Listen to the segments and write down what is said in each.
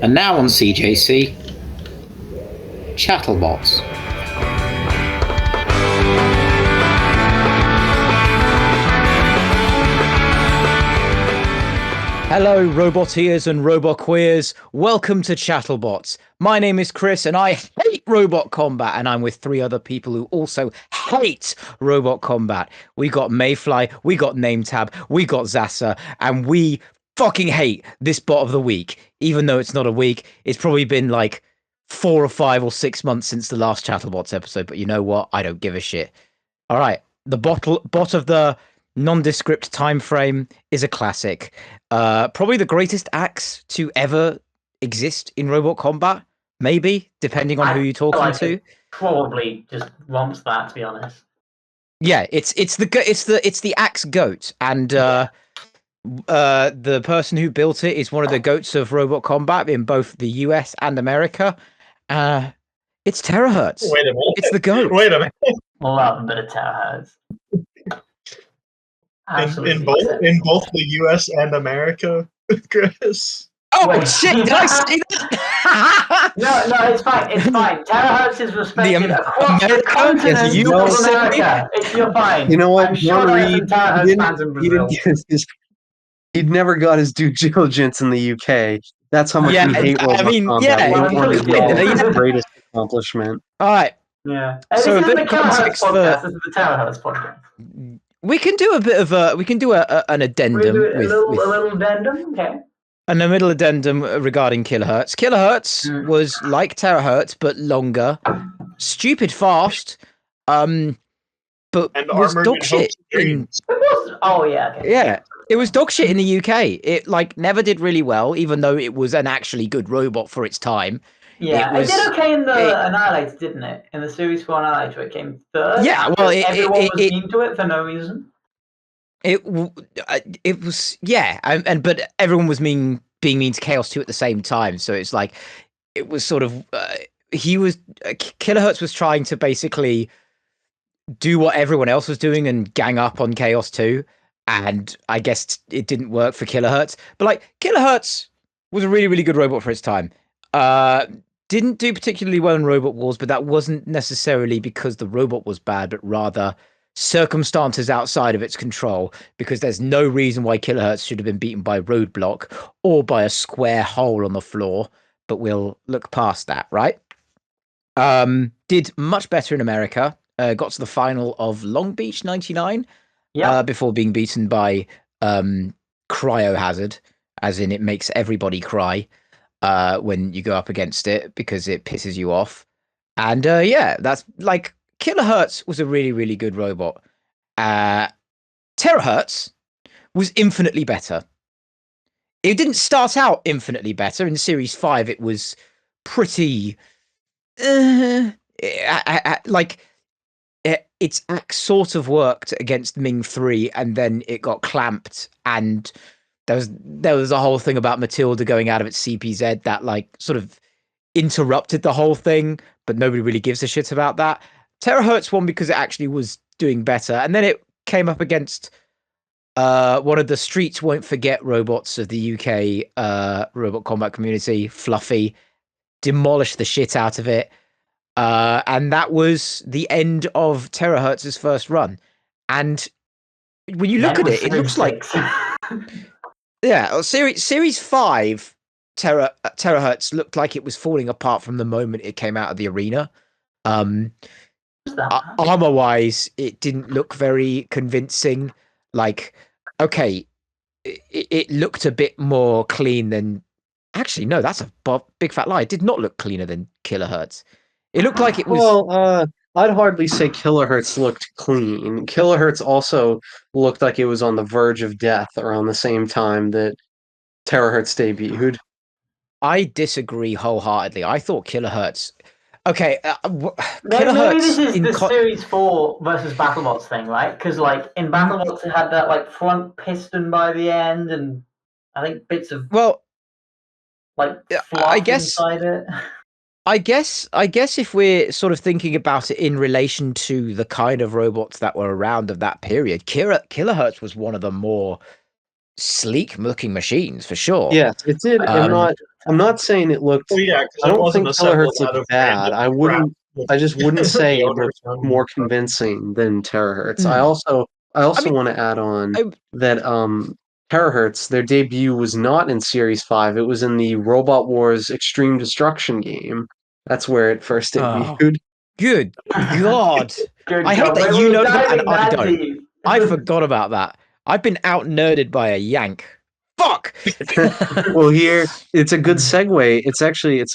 And now on CJC, ChattleBots. Hello, Roboteers and Roboqueers. Welcome to ChattleBots. My name is Chris, and I hate robot combat, and I'm with three other people who also hate robot combat. We got Mayfly, we got Nametab, we got Zasa, and we fucking hate this bot of the week. Even though it's not a week, it's probably been like 4 or 5 or 6 months since the last ChattleBots episode, but you know what? I don't give a shit. All right, the bot of the nondescript time frame is a classic. Probably the greatest axe to ever exist in robot combat, maybe, depending on who you're talking to. Probably just romps that, to be honest. Yeah, it's the axe goat, and the person who built it is one of the goats of robot combat in both the US and America. It's Terrorhurtz. Wait a minute. It's the goat. Wait a minute. Love a bit of Terrorhurtz. In both the US and America, Chris. Oh shit! Did I say that? No, it's fine. It's fine. Terrorhurtz is respected across the America, continent yes, you of said America. You're fine. You know what? I'm sure there's some Terrorhurtz fans in Brazil. He'd never got his due diligence in the UK. That's how much we hate robot combat. It's the greatest accomplishment. All right. Yeah. So this a is bit the of context Terrorhurtz for podcast. This is the Terrorhurtz podcast. We can do a bit of an addendum a little addendum, okay. And a middle addendum regarding Kilohertz. Kilohertz was like Terahertz, but longer, stupid fast, but was dog shit in. Okay. It was dog shit in the UK. It never did really well, even though it was an actually good robot for its time. Yeah, it did okay in the Annihilator, didn't it? In the Series 4 Annihilator, it came third. Yeah, well, everyone was mean to it for no reason. It was but everyone was being mean to Chaos 2 at the same time. So it's like it was sort of Kilohertz was trying to basically do what everyone else was doing and gang up on Chaos 2, and I guess it didn't work for Kilohertz. But Kilohertz was a really, really good robot for its time. Didn't do particularly well in Robot Wars, but that wasn't necessarily because the robot was bad, but rather circumstances outside of its control, because there's no reason why Kilohertz should have been beaten by Roadblock or by a square hole on the floor, but we'll look past that, right? Did much better in America, got to the final of Long Beach 99, before being beaten by Cryohazard, as in it makes everybody cry when you go up against it because it pisses you off. And that's Kilohertz was a really, really good robot. Terrorhurtz was infinitely better. It didn't start out infinitely better. In Series 5, it was pretty... its axe sort of worked against Ming 3, and then it got clamped, and there was a whole thing about Matilda going out of its CPZ that sort of interrupted the whole thing, but nobody really gives a shit about that. Terrorhurtz won because it actually was doing better, and then it came up against one of the Streets Won't Forget robots of the UK robot combat community, Fluffy, demolished the shit out of it, and that was the end of Terrorhurtz's first run. And when you look at it, it looks like Series 5 Terrorhurtz looked like it was falling apart from the moment it came out of the arena. Armor-wise, it didn't look very convincing. It looked a bit more clean than... Actually, no, that's a big fat lie. It did not look cleaner than Kilohertz. It looked like it was... Well, I'd hardly say Kilohertz looked clean. Kilohertz also looked like it was on the verge of death around the same time that Terrorhurtz debuted. I disagree wholeheartedly. I thought Kilohertz... Okay, maybe this is the Series 4 versus BattleBots thing, right? Because in BattleBots it had that front piston by the end, and I think bits of fluff inside it. I guess if we're sort of thinking about it in relation to the kind of robots that were around of that period, Kilohertz was one of the more sleek looking machines for sure. Yes, it did I'm not saying it looked. Well, yeah, because I it don't wasn't think assembled Kilohertz out looked of bad. random I just wouldn't say it the looked owners owned. more convincing than Terrorhurtz. Mm. I also mean, want to add on I- that Terrorhurtz, their debut was not in Series 5. It was in the Robot Wars Extreme Destruction game. That's where it first debuted. Good God. Good I hate God. that Wait, you we're know that and diving I that don't. deep. I forgot about that. I've been out-nerded by a Yank. Fuck! Well, here it's a good segue. It's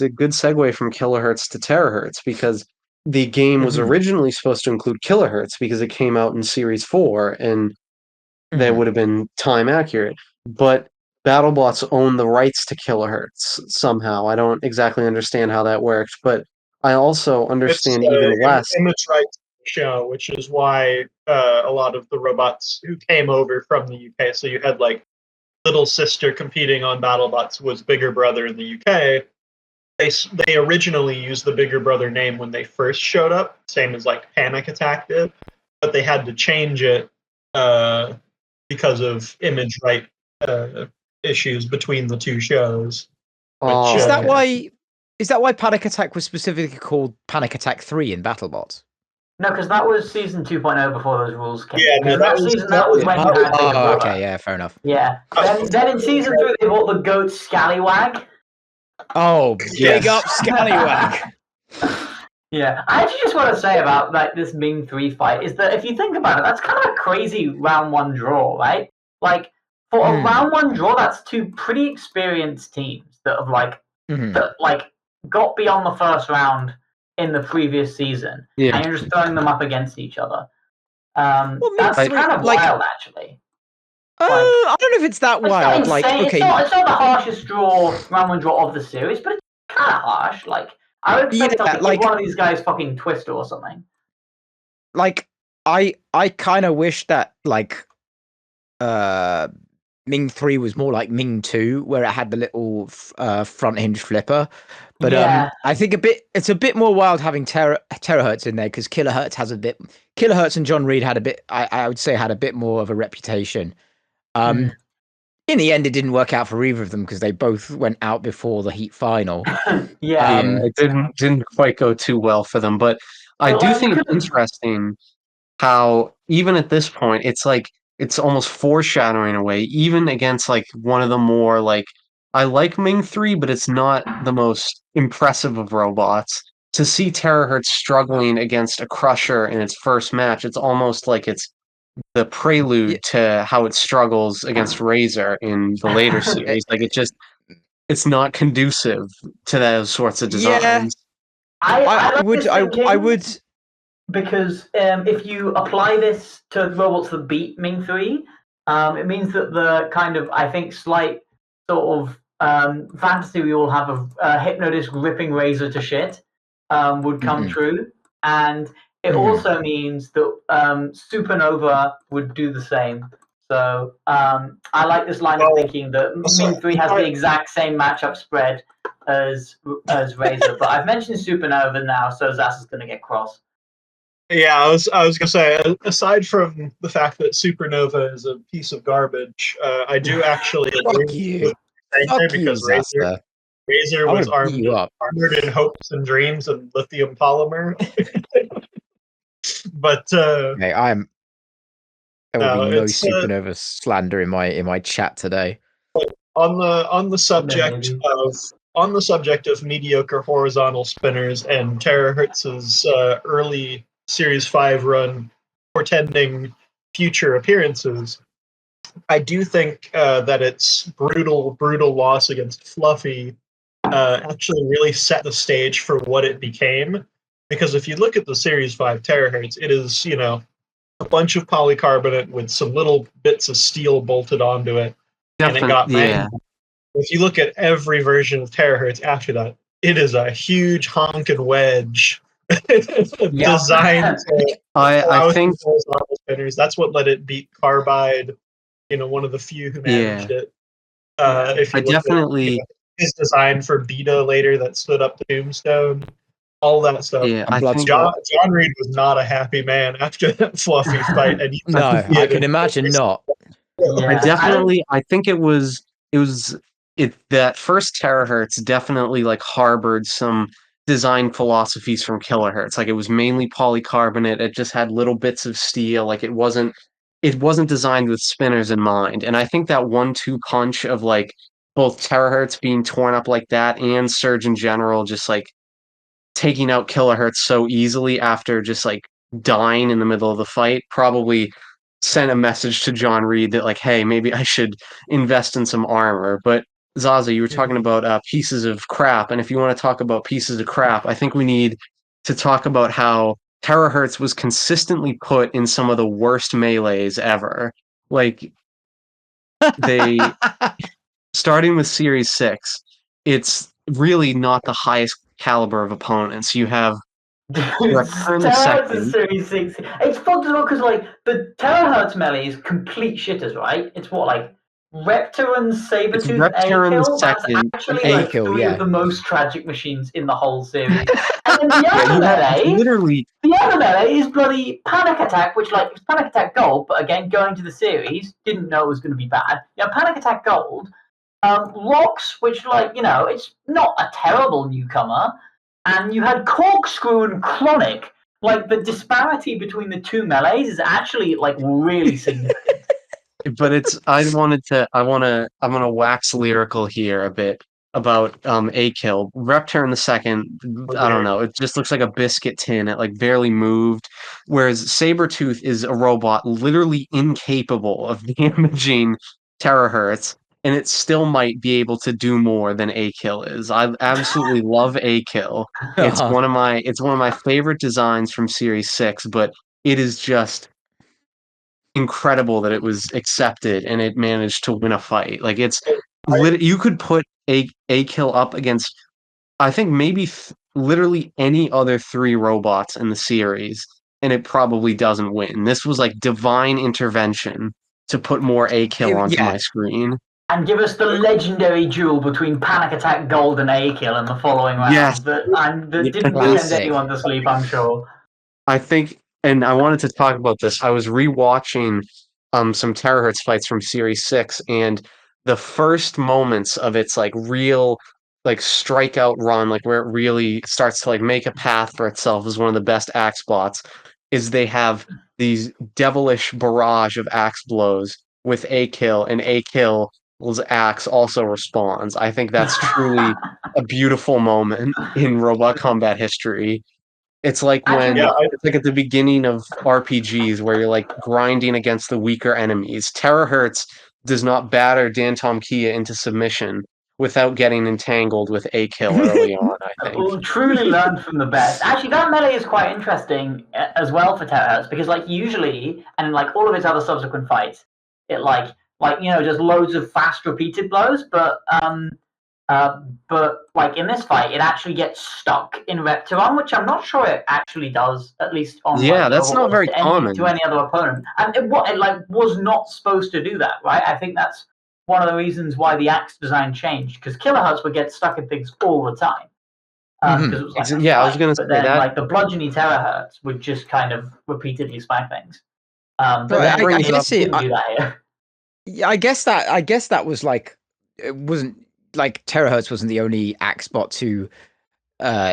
a good segue from Kilohertz to Terahertz because the game was Mhm. originally supposed to include Kilohertz because it came out in Series 4 and that Mhm. would have been time accurate. But BattleBots own the rights to Kilohertz somehow. I don't exactly understand how that worked, but I also It's understand even less. image rights show, which is why a lot of the robots who came over from the UK. So you had like Little Sister competing on BattleBots was Bigger Brother in the UK. They originally used the Bigger Brother name when they first showed up, same as like Panic Attack did, but they had to change it because of image right issues between the two shows. Oh, Is that okay. why Panic Attack was specifically called Panic Attack 3 in BattleBots? No, because that was season 2.0 before those rules came. Yeah, no, that was when you had Bigger Brother. Okay, yeah, fair enough. Yeah. Then in season 3 they bought the GOAT Scallywag. Oh, big Yes. up Scallywag. Yeah, I actually just want to say about like this Ming 3 fight is that if you think about it, that's kind of a crazy round 1 draw, right? Like for a round 1 draw, that's two pretty experienced teams that have that got beyond the first round in the previous season, Yeah. and you're just throwing them up against each other. Well, That's Ming 3, kind of wild, actually. I don't know if it's that wild. It's Like, not insane. okay, It's not the harshest round 1 draw of the series, but it's kind of harsh. Like I would expect yeah, if like one of these guys fucking twist or something. like I kind of wish that like Ming 3 was more like Ming 2 where it had the little front hinge flipper. But Yeah. I think it's a bit more wild having Terrorhurtz in there because Kilohertz and John Reed had a bit I would say had a bit more of a reputation. In the end, it didn't work out for either of them because they both went out before the Heat final. Yeah. It didn't quite go too well for them, but I do think it's interesting how even at this point it's like it's almost foreshadowing away, even against like one of the more like I like Ming 3, but it's not the most impressive of robots. To see Terahertz struggling against a Crusher in its first match, it's almost like it's the prelude to how it struggles against Razor in the later series. Like it's not conducive to those sorts of designs. I would because if you apply this to robots that beat Ming 3, it means that the kind of I think slight sort of fantasy we all have of Hypnodisc ripping Razor to shit would come true, and it also means that Supernova would do the same. So I like this line of thinking that Ming 3 has the exact same matchup spread as Razor, but I've mentioned Supernova now, so Zas is going to get cross. Yeah, I was gonna say, aside from the fact that Supernova is a piece of garbage, I do actually agree with Razor because Razor was armored in hopes and dreams and lithium polymer. But there will be no Supernova slander in my chat today. On the subject of mediocre horizontal spinners and Terrorhurtz's early Series 5 run portending future appearances, I do think that its brutal loss against Fluffy actually really set the stage for what it became. Because if you look at the Series 5 Terahertz, it is, a bunch of polycarbonate with some little bits of steel bolted onto it. And it got If you look at every version of Terrorhurtz after that, it is a huge honking wedge designed to I think spinners. That's what let it beat Carbide, one of the few who managed it. If you look at his design for Beta later that stood up to Tombstone, all that stuff. Yeah, I think John Reed was not a happy man after that Fluffy fight. And I can imagine not. I think it was that first Terahertz definitely like harbored some design philosophies from kilohertz. Like it was mainly polycarbonate. It just had little bits of steel. Like it wasn't designed with spinners in mind. And I think that 1-2 punch of like both terahertz being torn up like that and Surge in general just like taking out kilohertz so easily after just like dying in the middle of the fight probably sent a message to John Reed that like, hey, maybe I should invest in some armor. But Zaza, you were talking about pieces of crap, and if you want to talk about pieces of crap, I think we need to talk about how Terahertz was consistently put in some of the worst melees ever. Like they starting with Series 6, it's really not the highest caliber of opponents. You have Recur in the Terahertz is second. Series 6. It's fun as well because like the Terahertz melee is complete shitters, right? It's what like Reptarun, It's Sabretooth, Reptar in the A-Kill. That's second. actually like A-Kill, three yeah. of the most tragic machines in the whole series. And then the Yeah, other you have melee, literally the other melee is bloody Panic Attack, which like it's Panic Attack Gold, but again going to the series, didn't know it was going to be bad. Yeah, Panic Attack Gold. Rocks, which like it's not a terrible newcomer, and you had Corkscrew and Chronic. Like the disparity between the two melees is actually like really significant. but it's I'm gonna wax lyrical here a bit about A-Kill. Reptar in the second, I don't know, it just looks like a biscuit tin. It like barely moved. Whereas Sabretooth is a robot literally incapable of damaging terahertz, and it still might be able to do more than A-Kill is. I absolutely love A-Kill. It's one of my favorite designs from Series 6, but it is just incredible that it was accepted and it managed to win a fight. Like you could put A-Kill up against I think maybe literally any other 3 robots in the series, and it probably doesn't win. This was like divine intervention to put more A-Kill onto my screen. And give us the legendary duel between Panic Attack Gold and A-Kill in the following round. Yes. That didn't Classic. send anyone to sleep, I'm sure. I think, and I wanted to talk about this. I was rewatching some Terahertz fights from Series 6, and the first moments of its like real like strikeout run, like where it really starts to like make a path for itself, is one of the best axe bots. Is they have these devilish barrage of axe blows with A-Kill, and A-Kill's axe also responds. I think that's truly a beautiful moment in robot combat history. It's like when it's like at the beginning of RPGs where you're like grinding against the weaker enemies. Terahertz does not batter Dantom Kia into submission without getting entangled with A-Kill early on, I think. Well, truly learned from the best. Actually, that melee is quite interesting as well for Terahertz because, like, usually, and in, like all of its other subsequent fights, it like just loads of fast repeated blows, but like in this fight, it actually gets stuck in Reptaron, which I'm not sure it actually does, at least on that's not very common to any other opponent. And it like was not supposed to do that, right? I think that's one of the reasons why the axe design changed, because Kilohertz would get stuck in things all the time. Because it was like I was going to say then, that. like the bludgeony Terahertz would just kind of repeatedly spike things. But I guess didn't do that here. Yeah, I guess that was like it wasn't like Terahertz wasn't the only axe bot to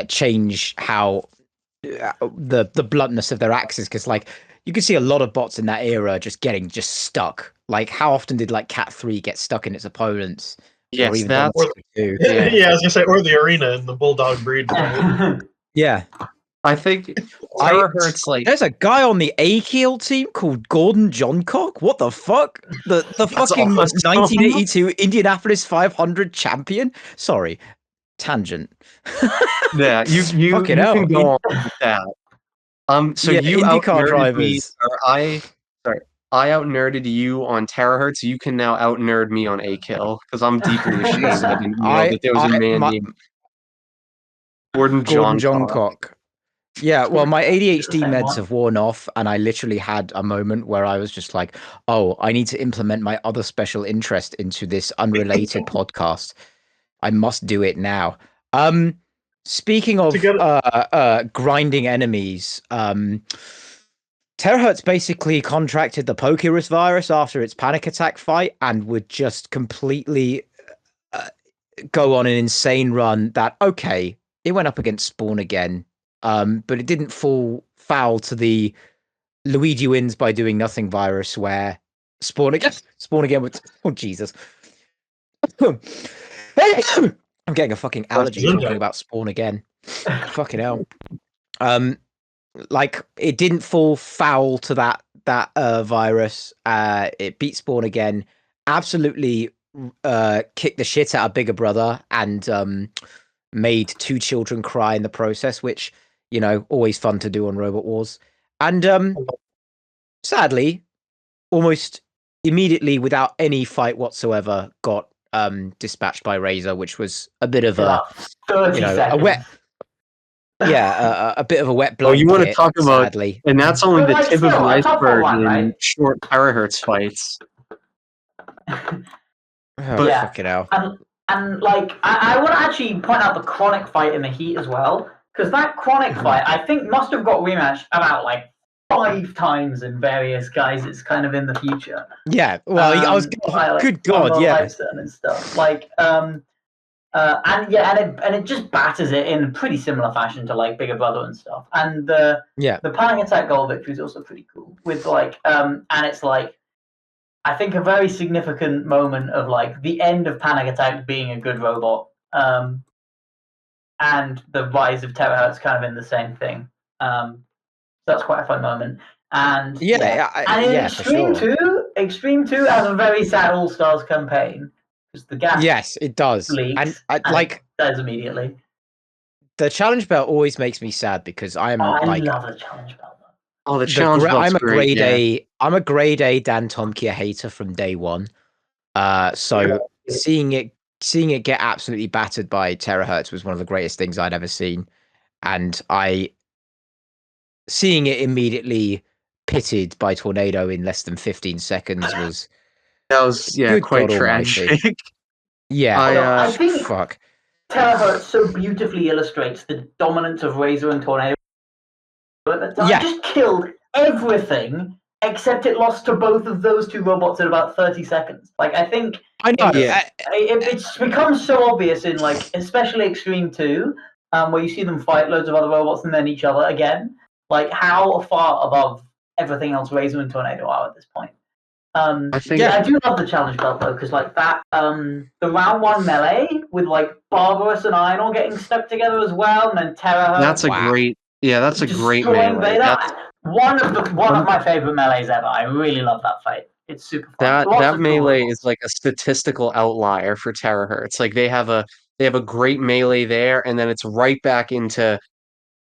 change how the bluntness of their axes, because like you could see a lot of bots in that era just getting stuck. Like how often did like Cat 3 get stuck in its opponents? Yes, or even that's I was gonna say, or the arena in the Bulldog breed fight. Yeah. I think Terahertz like there's a guy on the A-Kill team called Gordon Johncock. What the fuck? The fucking awesome. 1982 Indianapolis 500 champion. Sorry, tangent. Yeah, you Fucking can hell. go on with that. So Yeah, you IndyCar out-nerded me, drivers. or I out-nerded you on Terahertz. You can now out-nerd me on A-Kill, because I'm deeply ashamed I didn't know that there was a man named Gordon Johncock. Yeah, well, my ADHD Same meds one. have worn off, and I literally had a moment where I was just like, oh, I need to implement my other special interest into this unrelated podcast. I must do it now. Speaking of grinding enemies, Terrorhurtz basically contracted the Pokérus virus after its panic attack fight and would just completely go on an insane run that, okay, it went up against Spawn again, but it didn't fall foul to the Luigi wins by doing nothing virus where Spawn again with, oh Jesus. I'm getting a fucking allergy talking about Spawn again. Fucking hell. Like it didn't fall foul to that virus. It beat Spawn again. Absolutely kicked the shit out of Bigger Brother and made 2 children cry in the process, which, you know, always fun to do on Robot Wars. And sadly, almost immediately without any fight whatsoever, got dispatched by Razor, which was a bit of a 30 you know seconds. a wet a bit of a wet Oh, blanket. you want to talk about, sadly, and that's only But, the like, tip still, of the a top iceberg one, in right? short Terrorhurtz fights. Oh, Yeah. fucking hell. And like I want to actually point out the Chronic fight in the Heat as well, because that Chronic fight I think must have got rematched about like 5 times in various guises, kind of in the future. Yeah, well, I was good God, yeah, and stuff like and it just batters it in pretty similar fashion to like Bigger Brother and stuff. And the Panic Attack goal victory is also pretty cool with like and it's like I think a very significant moment of like the end of Panic Attack being a good robot, and the rise of Terrorhurtz kind of in the same thing. So that's quite a fun moment. And Extreme 2 has a very sad All Stars campaign because the gas. Yes, it does. Leaks, and like dies immediately. The challenge belt always makes me sad because I love the challenge belt. Oh, the challenge belt's I'm a great, grade A. I'm a grade A Dan Tomkia hater from day one. So seeing it get absolutely battered by Terrorhurtz was one of the greatest things I'd ever seen, and seeing it immediately pitted by Tornado in less than 15 seconds was quite tragic. Yeah, I think fuck. Terrorhurtz so beautifully illustrates the dominance of Razor and Tornado. But just killed everything except it lost to both of those 2 robots in about 30 seconds. Like I think I know it's become so obvious in like especially Extreme 2, where you see them fight loads of other robots and then each other again. Like how far above everything else Razor and Tornado are at this point. I do love the challenge belt though, because like that, the round 1 melee with like Barbarous and Ironor getting stuck together as well, and then Terrorhurtz. That's a great melee. That's one of my favorite melees ever. I really love that fight. It's super fun. That melee is like a statistical outlier for Terrorhurtz. Like they have a great melee there, and then it's right back into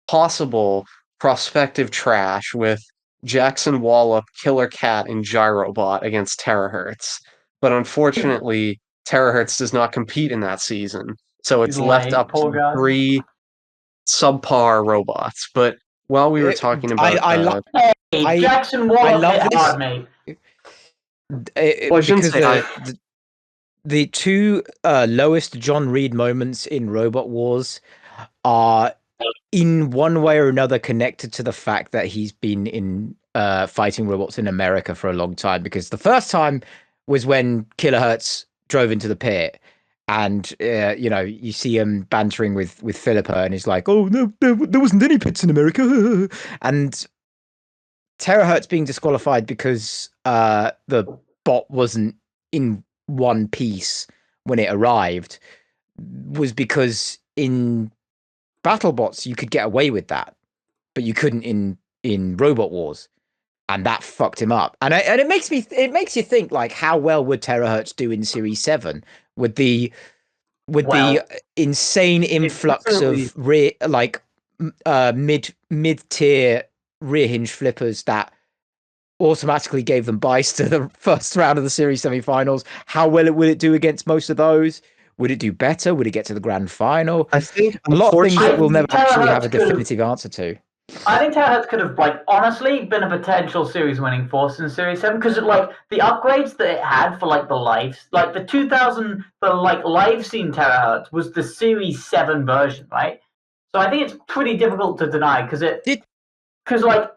possible prospective trash with Jackson Wallop, Killer Cat, and Gyrobot against Terrorhurtz. But unfortunately, Terrorhurtz does not compete in that season. So it's left up to 3 subpar robots. But while we were talking about Jackson Wallop hit hard, mate. The 2 lowest John Reed moments in Robot Wars are in one way or another connected to the fact that he's been in fighting robots in America for a long time, because the first time was when Kilohertz drove into the pit and you know, you see him bantering with Philippa and he's like, oh no, there wasn't any pits in America. And Terrorhurtz being disqualified because the bot wasn't in one piece when it arrived was because in BattleBots you could get away with that, but you couldn't in Robot Wars, and that fucked him up. And it makes you think, like, how well would Terrorhurtz do in Series 7 with the insane influx of mid-tier rear hinge flippers that automatically gave them buys to the first round of the series semifinals. How well will it do against most of those? Would it do better? Would it get to the grand final? I think a lot of things that we'll never actually have a definitive answer to. I think Terrorhurtz could have, like, honestly been a potential series winning force in Series 7, because like the upgrades that it had for like the lives, like the live scene Terrorhurtz was the Series 7 version, right? So I think it's pretty difficult to deny because live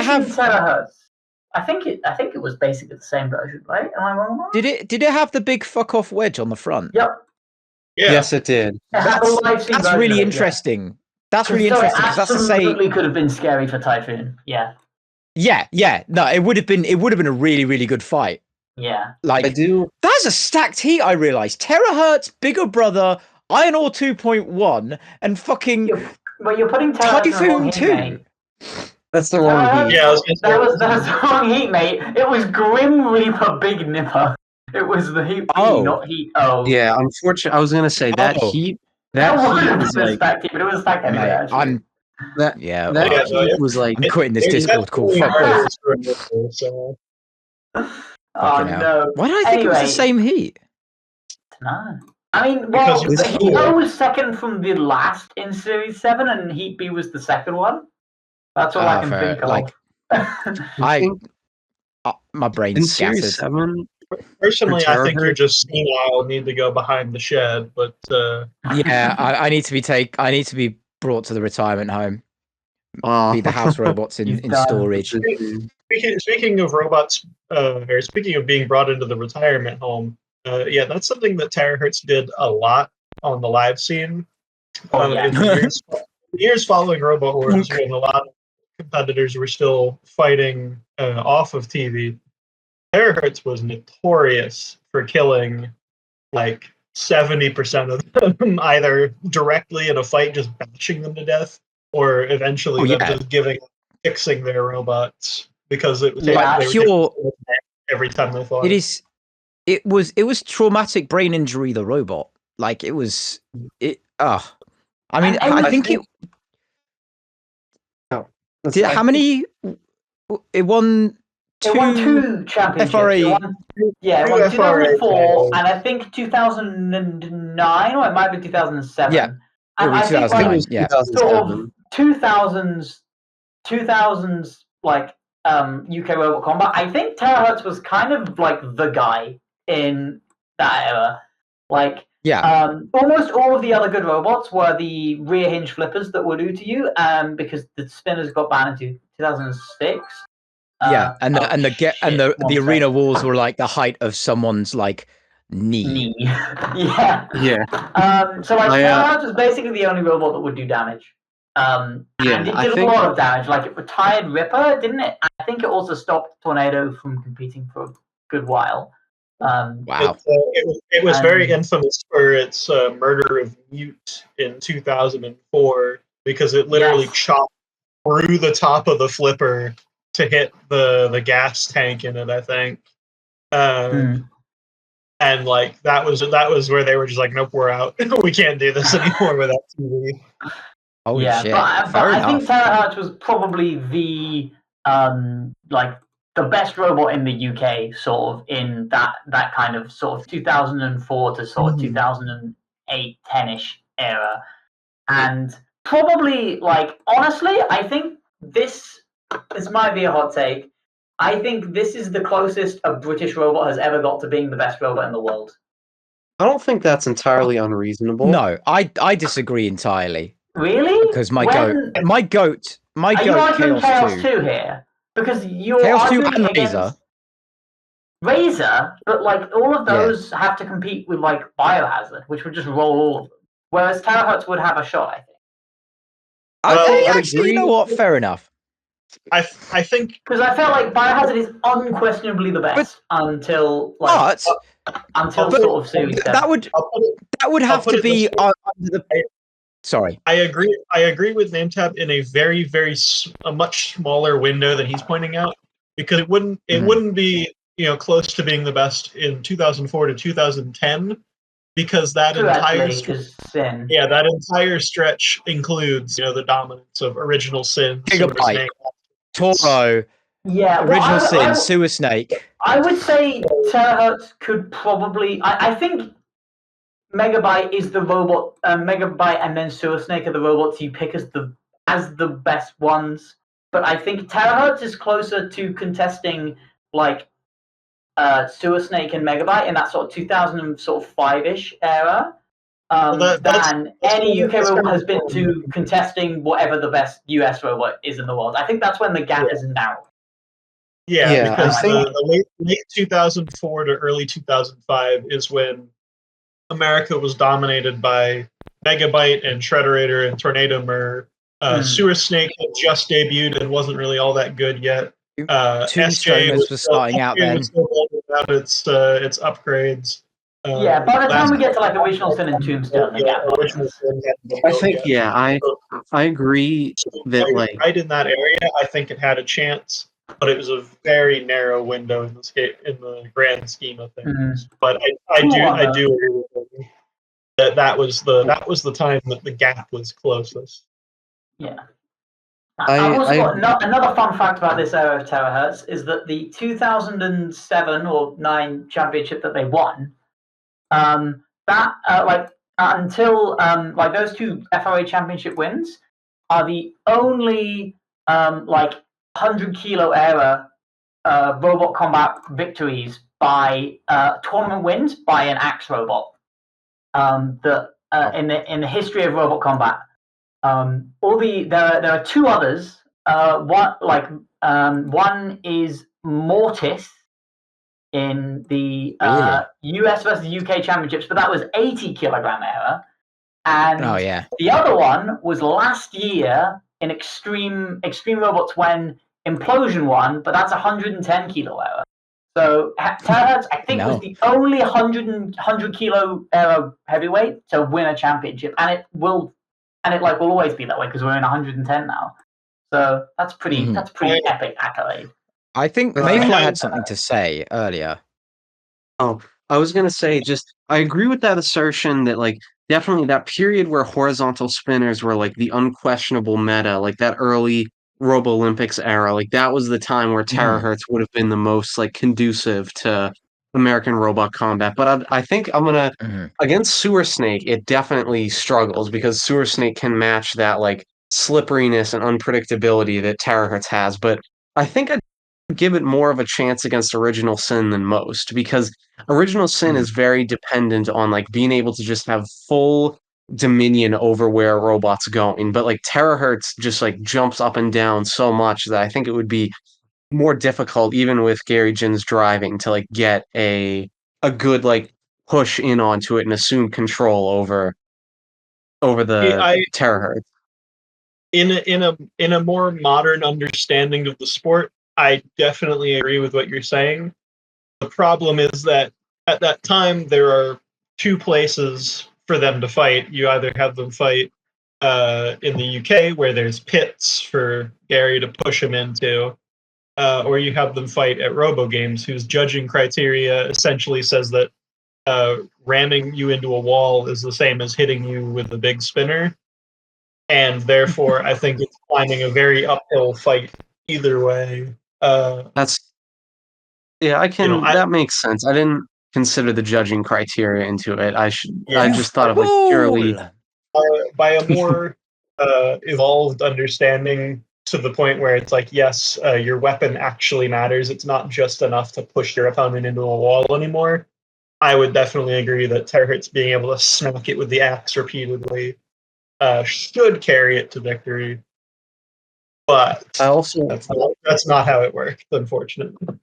scene Terrorhurtz, I think it was basically the same version, right? Am I wrong? Did it have the big fuck off wedge on the front? Yep. Yeah. Yes, it did. It had the live stream That's version really of it, interesting. That's really So interesting it because that's to say, absolutely could have been scary for Typhoon. Yeah. yeah. No, it would have been a really, really good fight. Yeah. Like, I do. that's a stacked heat. I realized Terrorhurtz, Bigger Brother, Iron Ore 2.1, and fucking You're putting Terrorhurtz in the wrong Typhoon heat, mate. 2. That's the wrong Terrorhurtz, heat. Yeah, I was gonna say, that was the wrong heat, mate. It was Grim Reaper Big Nipper. It was the heat B, Oh. not heat O. Yeah, unfortunately, I was gonna say that Oh. heat. That That would heat have was been a like stacked heat, but it was a stacked anyway. Mate, Actually. that. Yeah, That well, no, heat was like. I'm quitting this It's Discord call. definitely Fuck this. harder for so. Oh Fucking hell. no. Why did I think it was the Anyway. same heat? No. I mean, well, Because the it's Heat cool. O was second from the last in Series 7, and Heat B was the second one. That's all I can fair. think of. Like, I think my in brain's Series scattered. 7, Personally, I think you're Terrorhurtz? just senile, need to go behind the shed. But Yeah, I need to be brought to the retirement home. Be the house robots He's in done. storage. speaking of robots, or speaking of being brought into the retirement home, yeah, that's something that Terrorhurtz did a lot on the live scene. Oh, yeah. In the years following Robot Wars, when a lot of competitors were still fighting off of TV, Terrorhurtz was notorious for killing like 70% of them, either directly in a fight, just bashing them to death, or eventually them just fixing their robots because it would take every time they fought. It was traumatic brain injury. The robot, like I mean, I think it. How many? It won. It won 2 championships. FRA. It won 2004 and I think 2009, or it might be 2007. Yeah, and I think 2009. Yeah, sort of 2000s like UK Robot Combat. I think Terrorhurtz was kind of like the guy in that era. Like, almost all of the other good robots were the rear hinge flippers that would do to you, because the spinners got banned in 2006. Yeah, and the arena walls were like the height of someone's like knee. Yeah. So like Terrorhurtz was basically the only robot that would do damage. And it did a lot of damage. Like it retired Ripper, didn't it? I think it also stopped Tornado from competing for a good while. Wow. It was very infamous for its murder of Mute in 2004 because it literally chopped through the top of the flipper to hit the gas tank in it, I think. And like that was where they were just like, nope, we're out. We can't do this anymore without TV. Oh yeah, shit. But I think Terrorhurtz was probably the the best robot in the UK, sort of in that kind of sort of 2004 to sort of 2008, 10ish era. And probably, like, honestly, I think this might be a hot take. I think this is the closest a British robot has ever got to being the best robot in the world. I don't think that's entirely unreasonable. No, I disagree entirely. Really? Because my goat Are you arguing Chaos 2 here? Because you're Chaos 2 arguing and against Razor, but like all of those have to compete with like Biohazard, which would just roll all of them. Whereas Terrorhurtz would have a shot, I think. Actually, you know what? Fair enough. I think because I felt like Biohazard is unquestionably the best until sort of Series 7. That would have to be under the. Sorry, I agree with Nametab in a very, very a much smaller window than he's pointing out, because it wouldn't be close to being the best in 2004 to 2010, because that entire stretch includes the dominance of Original Sin, Gigabyte, Toro, Original Sin, Sewer Snake. I would say Terrorhurtz could probably. I think Megabyte is the robot. Megabyte and then Sewer Snake are the robots you pick as the best ones. But I think Terrorhurtz is closer to contesting like Sewer Snake and Megabyte in that sort of 2005-ish era than any UK robot has been to contesting whatever the best US robot is in the world. I think that's when the gap is narrow. Yeah, because the late 2004 to early 2005 is when America was dominated by Megabyte and Shredderator and Tornado. Sewer Snake had just debuted and wasn't really all that good yet. Tombstoners was starting out then. still building out its upgrades. Yeah, by the time we get to like Original Sin and Tombstone, the gap Original Sin hadn't been I built think, yet. yeah, I agree that like right in that area, I think it had a chance, but it was a very narrow window in the grand scheme of things. But I do agree with you that was the time that the gap was closest. Yeah. I've also got another fun fact about this era of Terrorhurtz is that the 2007 or 9 championship that they won, until like those 2 FRA championship wins are the only 100 kilo era robot combat victories by tournament wins by an axe robot. In the history of robot combat. There are 2 others. One is Mortis in the US versus UK championships, but that was 80 kilogram era. And the other one was last year in Extreme Robots when Implosion won, but that's 110 kilo era. So Terrorhurtz, I think, was the only 100 kilo era heavyweight to win a championship, and it will always be that way because we're in 110 now. So that's pretty epic accolade. I think Mayfly had something to say earlier. Oh, I was gonna say I agree with that assertion that like definitely that period where horizontal spinners were like the unquestionable meta, like that early Robo Olympics era, like that was the time where Terrorhurtz would have been the most like conducive to American robot combat. But I think I'm gonna against Sewer Snake, it definitely struggles because Sewer Snake can match that like slipperiness and unpredictability that Terrorhurtz has. But I think I'd give it more of a chance against Original Sin than most because Original Sin is very dependent on like being able to just have full dominion over where a robot's going. But like Terrorhurtz just like jumps up and down so much that I think it would be more difficult even with Gary Jin's driving to like get a good like push in onto it and assume control over the Terrorhurtz. In a more modern understanding of the sport, I definitely agree with what you're saying. The problem is that at that time there are 2 places for them to fight. You either have them fight in the UK where there's pits for Gary to push him into, or you have them fight at RoboGames, whose judging criteria essentially says that ramming you into a wall is the same as hitting you with a big spinner. And therefore, I think it's climbing a very uphill fight either way. That makes sense. I didn't consider the judging criteria into it. I just thought of like purely by a more evolved understanding to the point where it's like, yes, your weapon actually matters. It's not just enough to push your opponent into a wall anymore. I would definitely agree that Terrorhurtz being able to smack it with the axe repeatedly should carry it to victory. But that's not how it worked, unfortunately.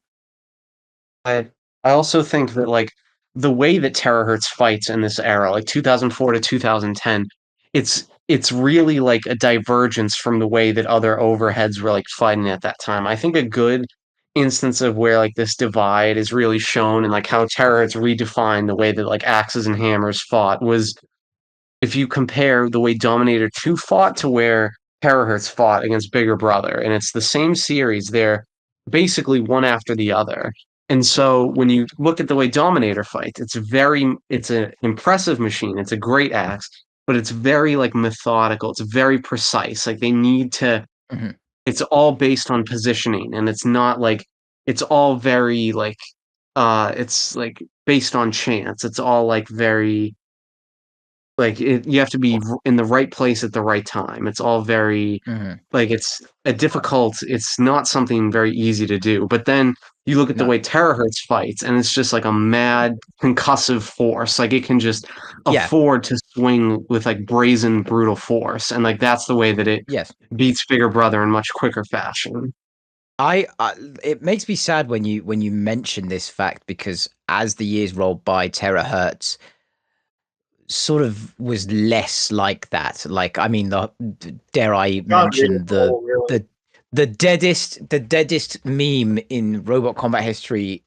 I also think that like the way that Terrorhurtz fights in this era, like 2004 to 2010, it's really like a divergence from the way that other overheads were like fighting at that time. I think a good instance of where like this divide is really shown and like how Terrorhurtz redefined the way that like axes and hammers fought was if you compare the way Dominator 2 fought to where Terrorhurtz fought against Bigger Brother, and it's the same series, they're basically one after the other. And so when you look at the way Dominator fights, it's an impressive machine. It's a great axe, but it's very like methodical. It's very precise. Like they need to it's all based on positioning and it's not like it's all very like it's like based on chance. It's all like very like you have to be in the right place at the right time. It's all very like it's not something very easy to do. But then you look at the way Terrorhurtz fights and it's just like a mad concussive force. Like it can just afford to swing with like brazen brutal force. And like that's the way that it beats Bigger Brother in much quicker fashion. It makes me sad when you mention this fact because as the years rolled by, Terrorhurtz sort of was less like that. Like, I mean, dare I Not mention readable, really. the deadest meme in robot combat history,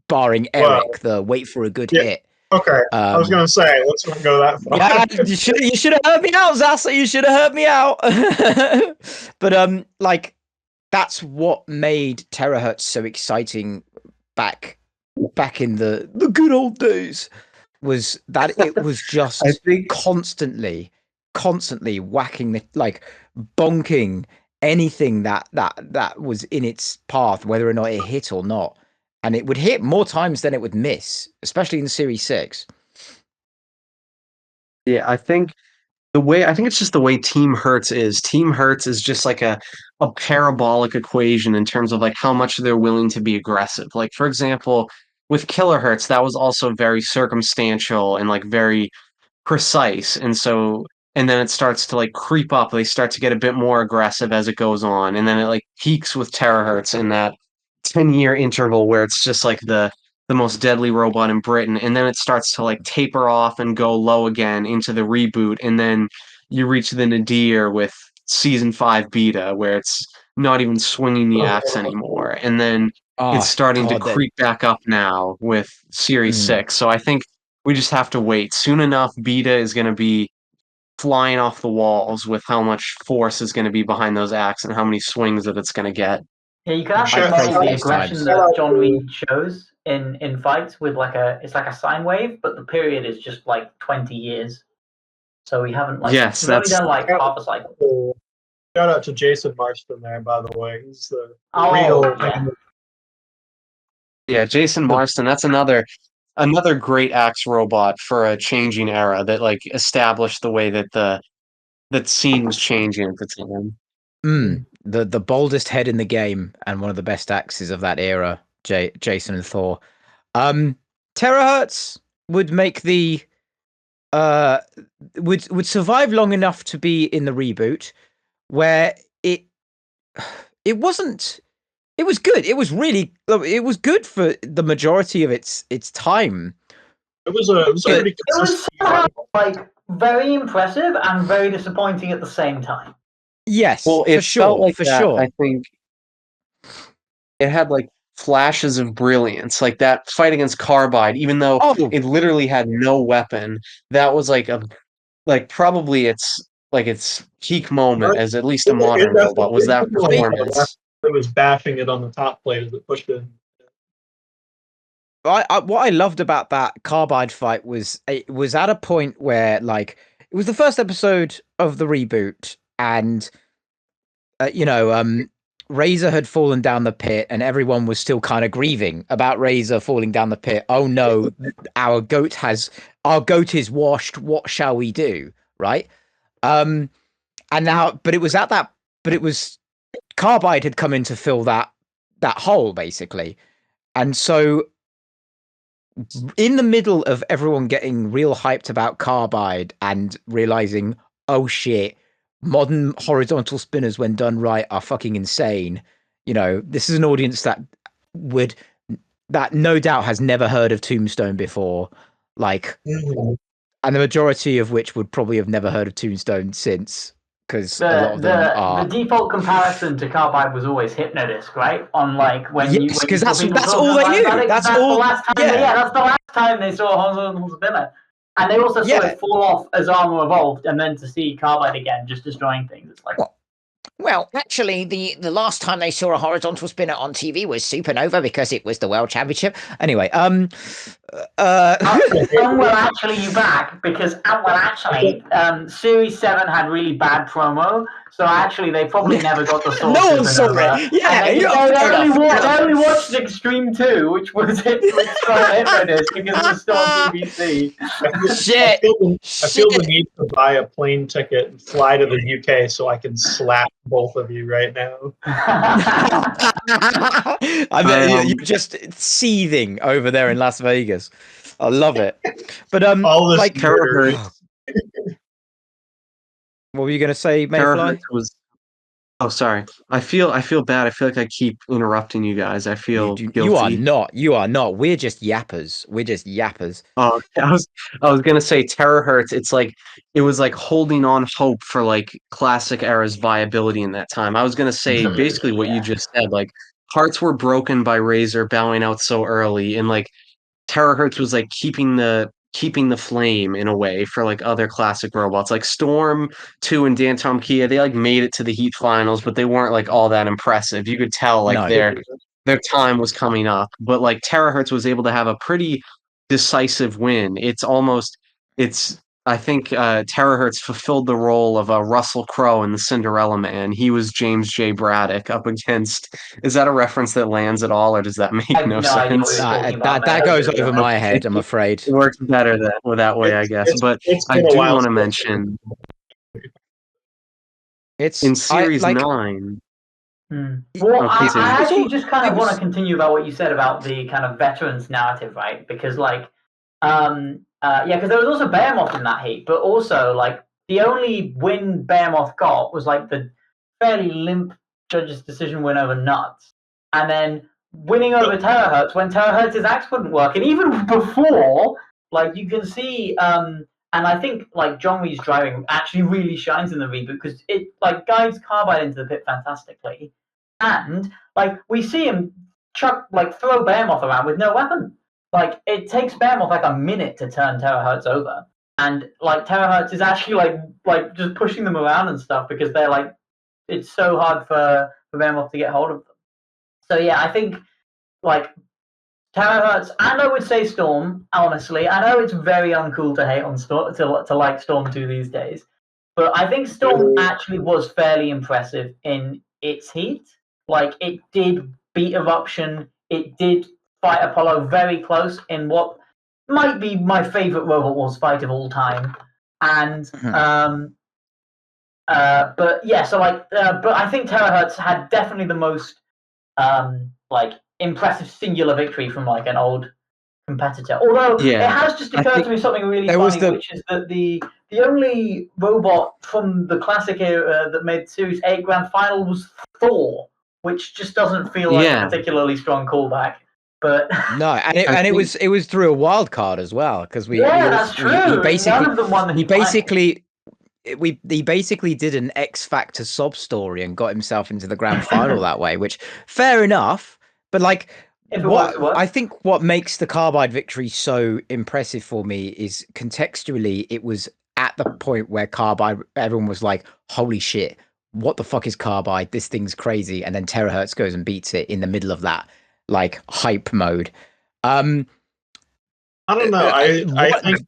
barring Well, Eric, the wait for a good yeah. hit. Okay, I was gonna say, let's not go that far. Yeah, you should have heard me out, Zasa. You should have heard me out. But like that's what made Terrorhurtz so exciting back in the good old days, was that it was I just think constantly whacking the, like, bonking anything that was in its path, whether or not it hit or not. And it would hit more times than it would miss, especially in Series 6. yeah, I think it's just the way Team Hertz is. Team Hertz is just like a parabolic equation in terms of like how much they're willing to be aggressive. Like for example, with Kilohertz, that was also very circumstantial and like very precise. And then it starts to like creep up. They start to get a bit more aggressive as it goes on. And then it like peaks with Terahertz in that 10-year interval where it's just like the most deadly robot in Britain. And then it starts to like taper off and go low again into the reboot. And then you reach the nadir with season 5 beta, where it's not even swinging the axe anymore. And then it's Oh starting to God, that creep back up now with Series 6. So I think we just have to wait. Soon enough, beta is going to be flying off the walls with how much force is going to be behind those acts and how many swings that it's going to get. Yeah, you can actually Sure. pray model for the those aggression times. that John Reed shows in fights with it's like a sine wave, but the period is just like 20 years. So we haven't Yes, we've only that's done like half a cycle. Shout out to Jason Marston there, by the way. He's the Oh, real. yeah, Jason Marston. That's another great axe robot for a changing era that like established the way that that scene was changing at the time. The boldest head in the game and one of the best axes of that era, Jason and Thor. Terahertz would make the uh would survive long enough to be in the reboot, where it wasn't, it was good. It was good for the majority of its time. It was a pretty It was consistent. like very impressive and very disappointing at the same time. Yes, Well, for it felt sure, like for that. sure. I think it had like flashes of brilliance, like that fight against Carbide, even though Oh, it literally had no weapon. That was like probably its peak moment as at least a modern robot was that performance. It was bashing it on the top plate as it pushed in. what I loved about that Carbide fight was it was at a point where, like, it was the first episode of the reboot, and Razor had fallen down the pit, and everyone was still kind of grieving about Razor falling down the pit. Oh no, our goat is washed. What shall we do? Right? And now, but it was Carbide had come in to fill that hole, basically. And so in the middle of everyone getting real hyped about Carbide and realizing, oh shit, modern horizontal spinners, when done right, are fucking insane. This is an audience that no doubt has never heard of Tombstone before, like, and the majority of which would probably have never heard of Tombstone since, because a lot of them are. The default comparison to Carbide was always Hypnodisc, right? On like when Yes, because that's all they about knew. it, That's all. The last time. Yeah, that's the last time they saw horizontal spinner. And they also saw it fall off as armor evolved, and then to see Carbide again just destroying things. It's like, well, actually, the last time they saw a horizontal spinner on TV was Supernova, because it was the World Championship. Anyway, well, actually, you back, because Series 7 had really bad promo, so actually they probably never got the source. No one saw it. Yeah, they only watched Extreme 2, which was Hypnodisc, because it was still on BBC. Shit. I feel the need to buy a plane ticket and fly to the UK so I can slap both of you right now. I mean, you're just seething over there in Las Vegas. I love it. But all this like Terrorhurtz. what were you going to say, Mayfly? Oh, sorry. I feel bad. I feel like I keep interrupting you guys. I feel You are guilty. not. You are not. We're just yappers. We're just yappers. Oh, I was gonna say Terrorhurtz. It's like it was like holding on hope for like classic era's viability in that time. I was gonna say basically what you Yeah. just said. Like hearts were broken by Razor bowing out so early, and like Terahertz was like keeping the flame in a way for like other classic robots like Storm 2 and Dantom Kia. They like made it to the Heat finals, but they weren't like all that impressive. You could tell like No. their time was coming up. But like Terahertz was able to have a pretty decisive win. It's I think Terahertz fulfilled the role of a Russell Crowe in the Cinderella Man. He was James J. Braddock up against. Is that a reference that lands at all, or does that I make have no no idea what sense? you're talking about, That mate. I goes really over don't. my head, I'm afraid. It works better that way, I guess. But It's I been a do while want to since. mention It's in I Series like 9. Well, Oh, I continue. it was actually all just kind it of want to was continue about what you said about the kind of veterans narrative, right? Because yeah, because there was also Behemoth in that heat, but also like the only win Behemoth got was like the fairly limp judge's decision win over Nuts, and then winning over Terahertz when Terahertz's axe wouldn't work, and even before, like you can see, and I think like John Reed's driving actually really shines in the reboot because it like guides Carbide into the pit fantastically, and like we see him throw Behemoth around with no weapon. Like it takes Behemoth like a minute to turn Terahertz over, and like Terahertz is actually like just pushing them around and stuff because they're like it's so hard for Behemoth to get hold of them. So yeah, I think like Terrorhurtz, and I would say Storm. Honestly, I know it's very uncool to hate on Storm to like Storm 2 these days, but I think Storm actually was fairly impressive in its heat. Like it did beat Eruption, it did fight Apollo very close in what might be my favorite Robot Wars fight of all time, and but yeah, so but I think Terahertz had definitely the most like impressive singular victory from like an old competitor. Although it has just occurred to me something really funny, which is that the only robot from the classic era that made Series 8 Grand Final was Thor, which just doesn't feel like a particularly strong callback. But no, and it was through a wild card as well because that's true. None of them won the he basically did an X Factor sob story and got himself into the grand final that way, which fair enough. But like I think what makes the Carbide victory so impressive for me is contextually it was at the point where Carbide everyone was like, holy shit, what the fuck is Carbide? This thing's crazy. And then Terahertz goes and beats it in the middle of that like hype mode. I don't know. I think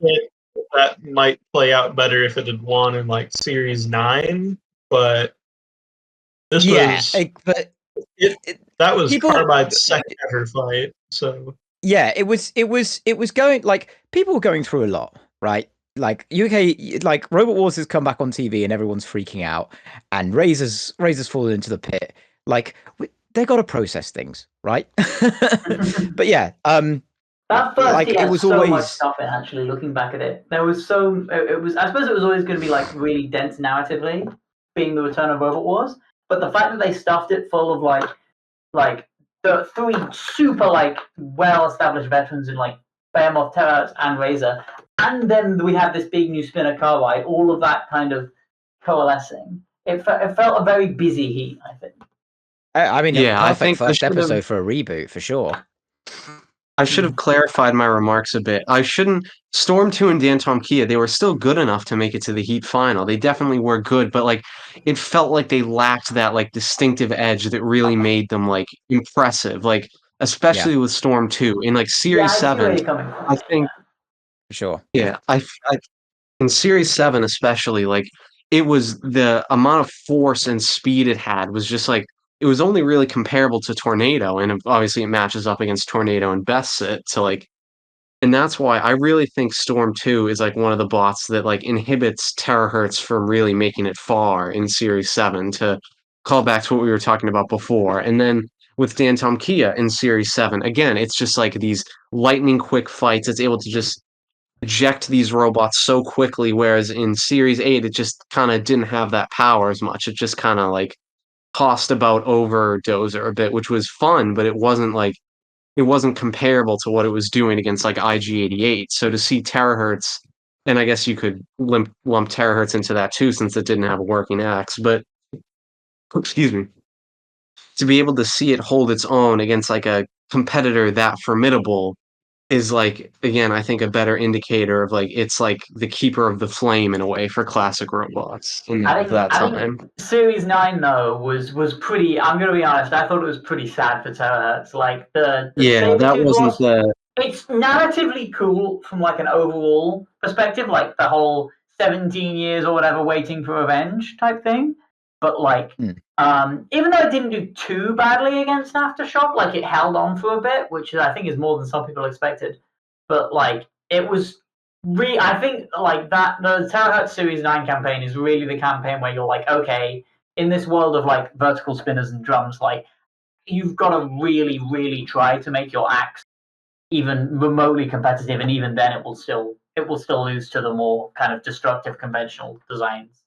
that might play out better if it had won in like Series 9, but this was that was Carbide's second ever fight. So yeah, it was going like people were going through a lot, right? Like UK, like Robot Wars has come back on TV and everyone's freaking out, and Razor's fallen into the pit. Like they got to process things, right? But yeah, that first like it was so always much stuff in actually looking back at it. There was it was I suppose it was always going to be like really dense narratively, being the return of Robot Wars. But the fact that they stuffed it full of like the three super like well established veterans in like Behemoth, Terrorhurtz, and Razor, and then we have this big new spinner Carbide, all of that kind of coalescing. It felt a very busy heat, I think. I mean, yeah, perfect I think first episode for a reboot for sure. I should have clarified my remarks a bit. I shouldn't. Storm 2 and Dantom Kia, they were still good enough to make it to the Heat final. They definitely were good, but like it felt like they lacked that like distinctive edge that really made them like impressive. Like especially with Storm 2 in like Series 7. I think for sure. Yeah, I in Series 7 especially, like it was the amount of force and speed it had was just like it was only really comparable to Tornado, and obviously it matches up against Tornado and Best Sit to like, and that's why I really think Storm 2 is like one of the bots that like inhibits Terahertz from really making it far in Series 7 to call back to what we were talking about before. And then with Dantom Kia in Series 7, again, it's just like these lightning quick fights. It's able to just eject these robots so quickly, whereas in Series 8, it just kind of didn't have that power as much. It just kind of like tossed about over Dozer a bit, which was fun, but it wasn't comparable to what it was doing against like IG-88. So to see Terrorhurtz, and I guess you could lump Terrorhurtz into that too, since it didn't have a working axe, but excuse me, to be able to see it hold its own against like a competitor that formidable is like, again, I think a better indicator of like it's like the keeper of the flame in a way for classic robots in that time. think Series 9 though was pretty. I'm gonna be honest. I thought it was pretty sad for Terrorhurtz. Like the Yeah, that wasn't the. It's narratively cool from like an overall perspective, like the whole 17 years or whatever waiting for revenge type thing. But like, even though it didn't do too badly against Aftershock, like it held on for a bit, which I think is more than some people expected. But like, it was I think like that the Terrorhurtz Series 9 campaign is really the campaign where you're like, okay, in this world of like vertical spinners and drums, like you've got to really, really try to make your axe even remotely competitive, and even then it will still lose to the more kind of destructive conventional designs.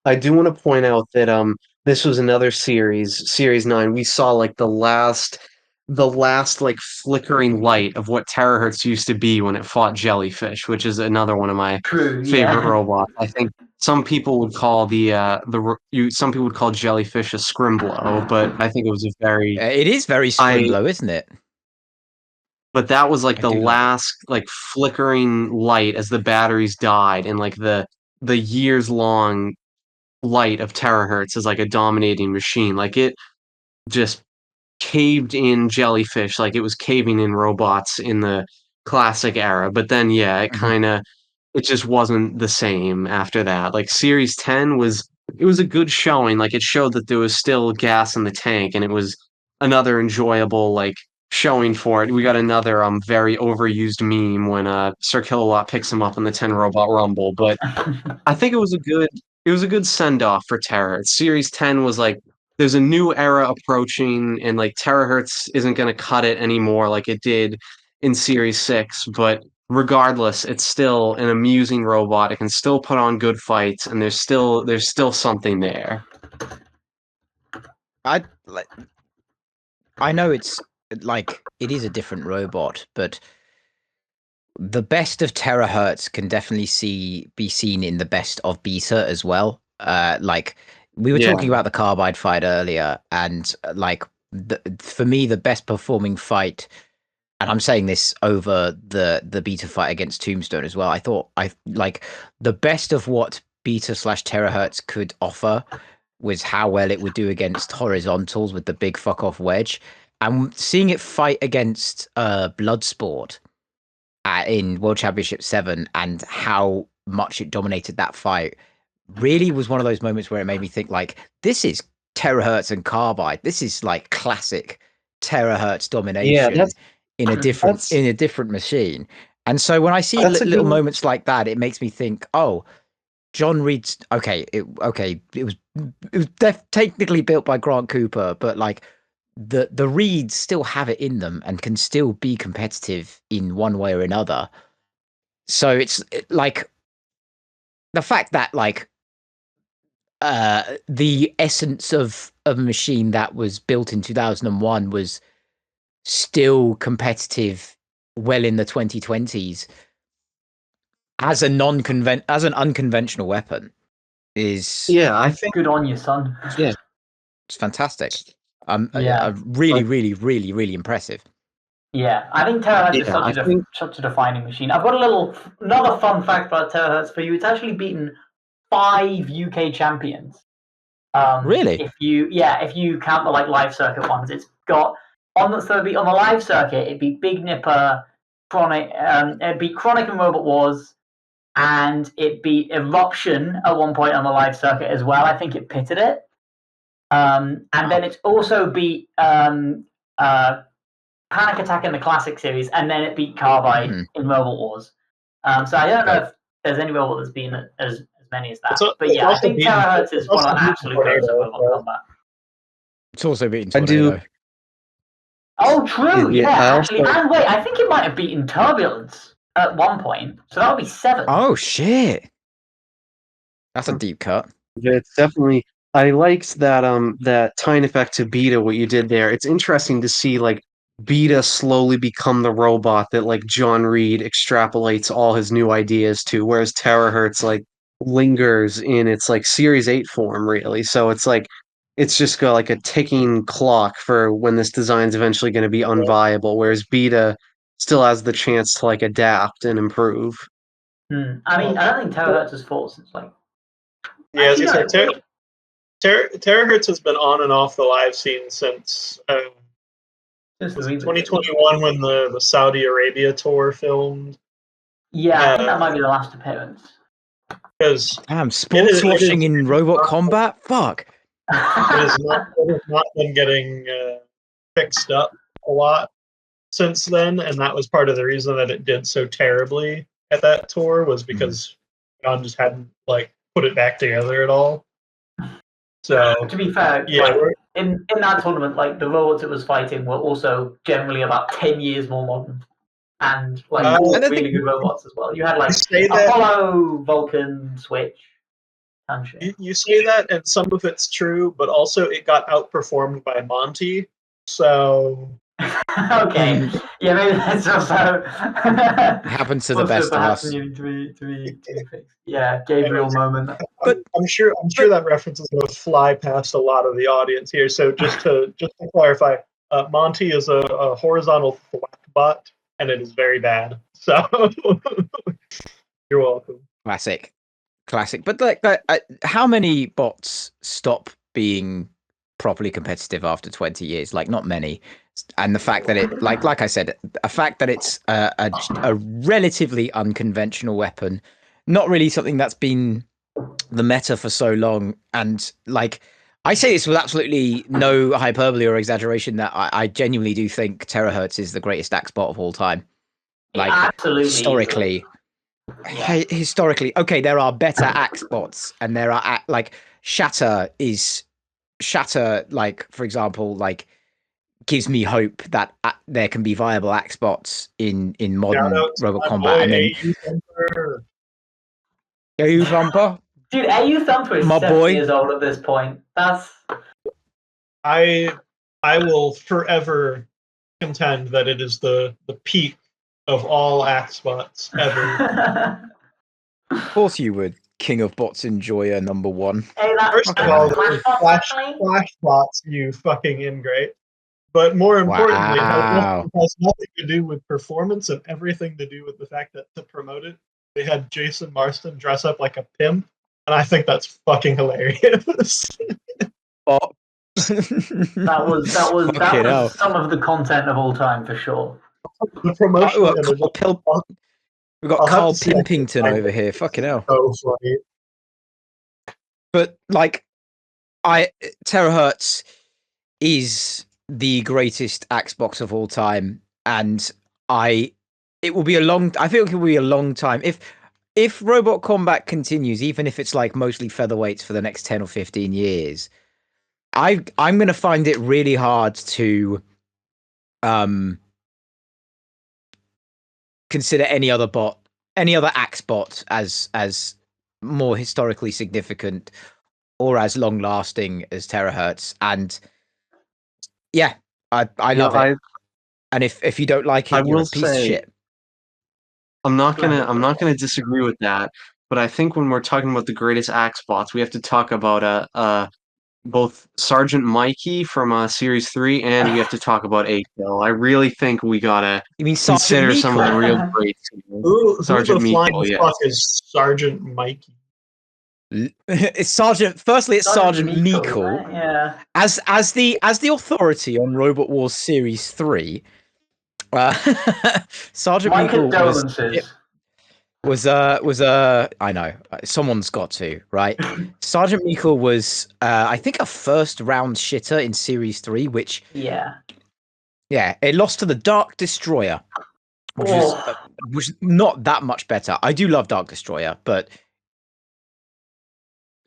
I do want to point out that this was another series 9. We saw like the last like flickering light of what Terahertz used to be when it fought Jellyfish, which is another one of my favorite robots. I think some people would call some people would call Jellyfish a Scrimblow, but I think it was a very it is very Scrimblow, isn't it? But that was like the last like flickering light as the batteries died, and like the years long light of Terahertz as like a dominating machine. Like it just caved in Jellyfish, like it was caving in robots in the classic era. But then yeah, it just wasn't the same after that. Like Series 10 was a good showing. Like it showed that there was still gas in the tank, and it was another enjoyable like showing for it. We got another very overused meme when Sir Kilowatt picks him up in the 10 Robot Rumble. But I think it was a good send off for Terahertz. Series 10 was like there's a new era approaching, and like Terahertz isn't going to cut it anymore like it did in Series 6, but regardless, it's still an amusing robot. It can still put on good fights, and there's still something there. I know it's like it is a different robot, but the best of Terahertz can definitely be seen in the best of Beta as well. Like we were talking about the Carbide fight earlier, and like for me, the best performing fight, and I'm saying this over the Beta fight against Tombstone as well. I thought like the best of what Beta / Terahertz could offer was how well it would do against horizontals with the big fuck off wedge, and seeing it fight against Bloodsport in World Championship 7 and how much it dominated that fight really was one of those moments where it made me think like, this is Terahertz and Carbide. This is like classic Terahertz domination in a different machine. And so when I see little moments like that, it makes me think, oh, John Reed's it was technically built by Grant Cooper, but like the Reeds still have it in them and can still be competitive in one way or another. So it's like the fact that like the essence of a machine that was built in 2001 was still competitive well in the 2020s as an unconventional weapon is I think good on you, son. Yeah, it's fantastic. Really, really, really, really impressive. Yeah, I think Terahertz is such a defining machine. I've got another fun fact about Terahertz for you. It's actually beaten 5 UK champions. Really? If you count the like live circuit ones, it's got on the live circuit, it beat Big Nipper, Chronic, it beat Chronic and Robot Wars, and it beat Eruption at one point on the live circuit as well. I think it pitted it. And then it's also beat Panic Attack in the Classic Series, and then it beat Carbide in Robot Wars. So I don't know if there's any robot that's been as many as that. But yeah, I think Terahertz is one of the absolute goats of robot combat. It's also beaten Tornado. Oh, true. Yeah, actually. And wait, I think it might have beaten Turbulence at one point. So that would be 7. Oh, shit. That's a deep cut. Yeah, it's definitely I liked that tying it back to Beta, what you did there. It's interesting to see like Beta slowly become the robot that like John Reed extrapolates all his new ideas to, whereas Terahertz like lingers in its like Series 8 form, really. So it's like it's just got like a ticking clock for when this design's eventually going to be unviable, whereas Beta still has the chance to like adapt and improve. I mean, I don't think Terahertz has fought since like. Yeah, as Actually, I said, Terrorhurtz has been on and off the live scene since since the was it reboot. 2021 when the Saudi Arabia tour filmed. Yeah, I think that might be the last appearance. Because Damn, sports washing in robot combat? Fuck. it has not been getting fixed up a lot since then, and that was part of the reason that it did so terribly at that tour was because John just hadn't like put it back together at all. So To be fair, yeah, like, in that tournament, like the robots it was fighting were also generally about 10 years more modern. And like really good robots as well. You had like Apollo, Vulcan, Switch, and shit. You say that, and some of it's true, but also it got outperformed by Monty. So okay, yeah, maybe that's also happens to the best of us. To be fixed. Yeah, Gabriel moment. But I'm sure that reference is going to fly past a lot of the audience here. So just to clarify, Monty is a horizontal thwack bot, and it is very bad. So you're welcome. Classic. But like, how many bots stop being properly competitive after 20 years? Like, not many. And the fact that it, like I said, a fact that it's a relatively unconventional weapon, not really something that's been the meta for so long. And like, I say this with absolutely no hyperbole or exaggeration that I genuinely do think Terrorhurtz is the greatest axe bot of all time. Like, absolutely, historically. Yeah. Historically, okay, there are better axe bots, and there are like Shatter, like, for example, like gives me hope that there can be viable axe bots in modern robot combat. And then AU Thumper, dude, AU Thumper is 7 years old at this point. That's I will forever contend that it is the peak of all axe bots ever. Of course you would, King of Bots Enjoyer #1. Hey, first of all, flash bots, you fucking ingrate. But more importantly, it has nothing to do with performance and everything to do with the fact that to promote it, they had Jason Marston dress up like a pimp, and I think that's fucking hilarious. that was some of the content of all time for sure. The promotion. We've got Carl Pimpington over here. Fucking hell. So funny. But like, Terrorhurtz is the greatest axe box of all time, and it will be a long time if robot combat continues, even if it's like mostly featherweights for the next 10 or 15 years. I'm going to find it really hard to consider any other axe bot as more historically significant or as long lasting as Terrorhurtz. And yeah, I love it. And if you don't like it, you're a piece of shit. I'm not gonna disagree with that, but I think when we're talking about the greatest axe bots, we have to talk about both Sergeant Mikey from Series 3, and we have to talk about A-Kill. I really think we gotta consider some of the real greats. Sergeant Mikey, yeah. Fuck is Sergeant Mikey? It's Sergeant. Firstly, it's Sergeant Mikey. Right? Yeah. As the authority on Robot Wars Series 3, Sergeant Mikey was I know someone's got to, right? Sergeant Mikey was I think a first round shitter in Series 3, which it lost to the Dark Destroyer, which was not that much better. I do love Dark Destroyer, but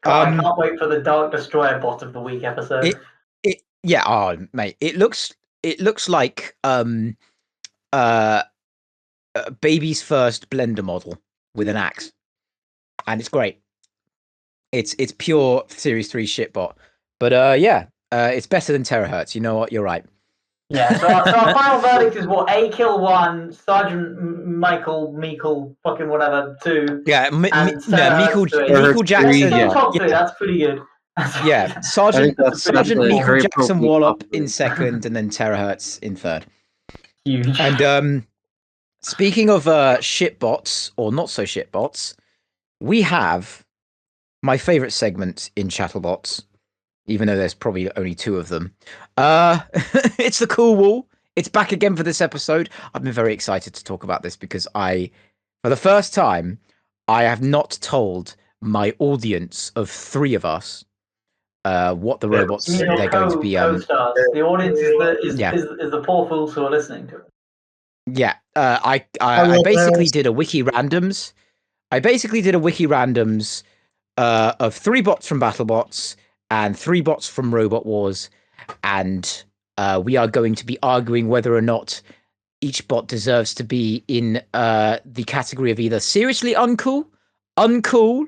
I can't wait for the Dark Destroyer bot of the week episode. Mate, it looks like baby's first blender model with an axe, and it's great. It's pure Series 3 shitbot. But it's better than Terrorhurtz. You know what? You're right. Yeah, so our final verdict is what? A kill 1, Sergeant Meikle, fucking whatever, 2. Yeah, and Meikle Terrorhurtz Jackson. three, yeah. Top 3, that's pretty good. Yeah, Sergeant that's Meikle very Jackson appropriate Wallop top in three. second, and then Terrorhurtz in third. Huge. And speaking of shitbots or not so shitbots, we have my favorite segment in ChattleBots, even though there's probably only 2 of them. It's the Cool Wall. It's back again for this episode. I've been very excited to talk about this because for the first time, I have not told my audience of 3 of us what the robots You mean they're going to be. Co-stars. The audience is Yeah. the poor fools who are listening to it. Yeah, I basically did a wiki randoms. I basically did a wiki randoms of 3 bots from BattleBots and 3 bots from Robot Wars, and we are going to be arguing whether or not each bot deserves to be in the category of either seriously uncool, uncool,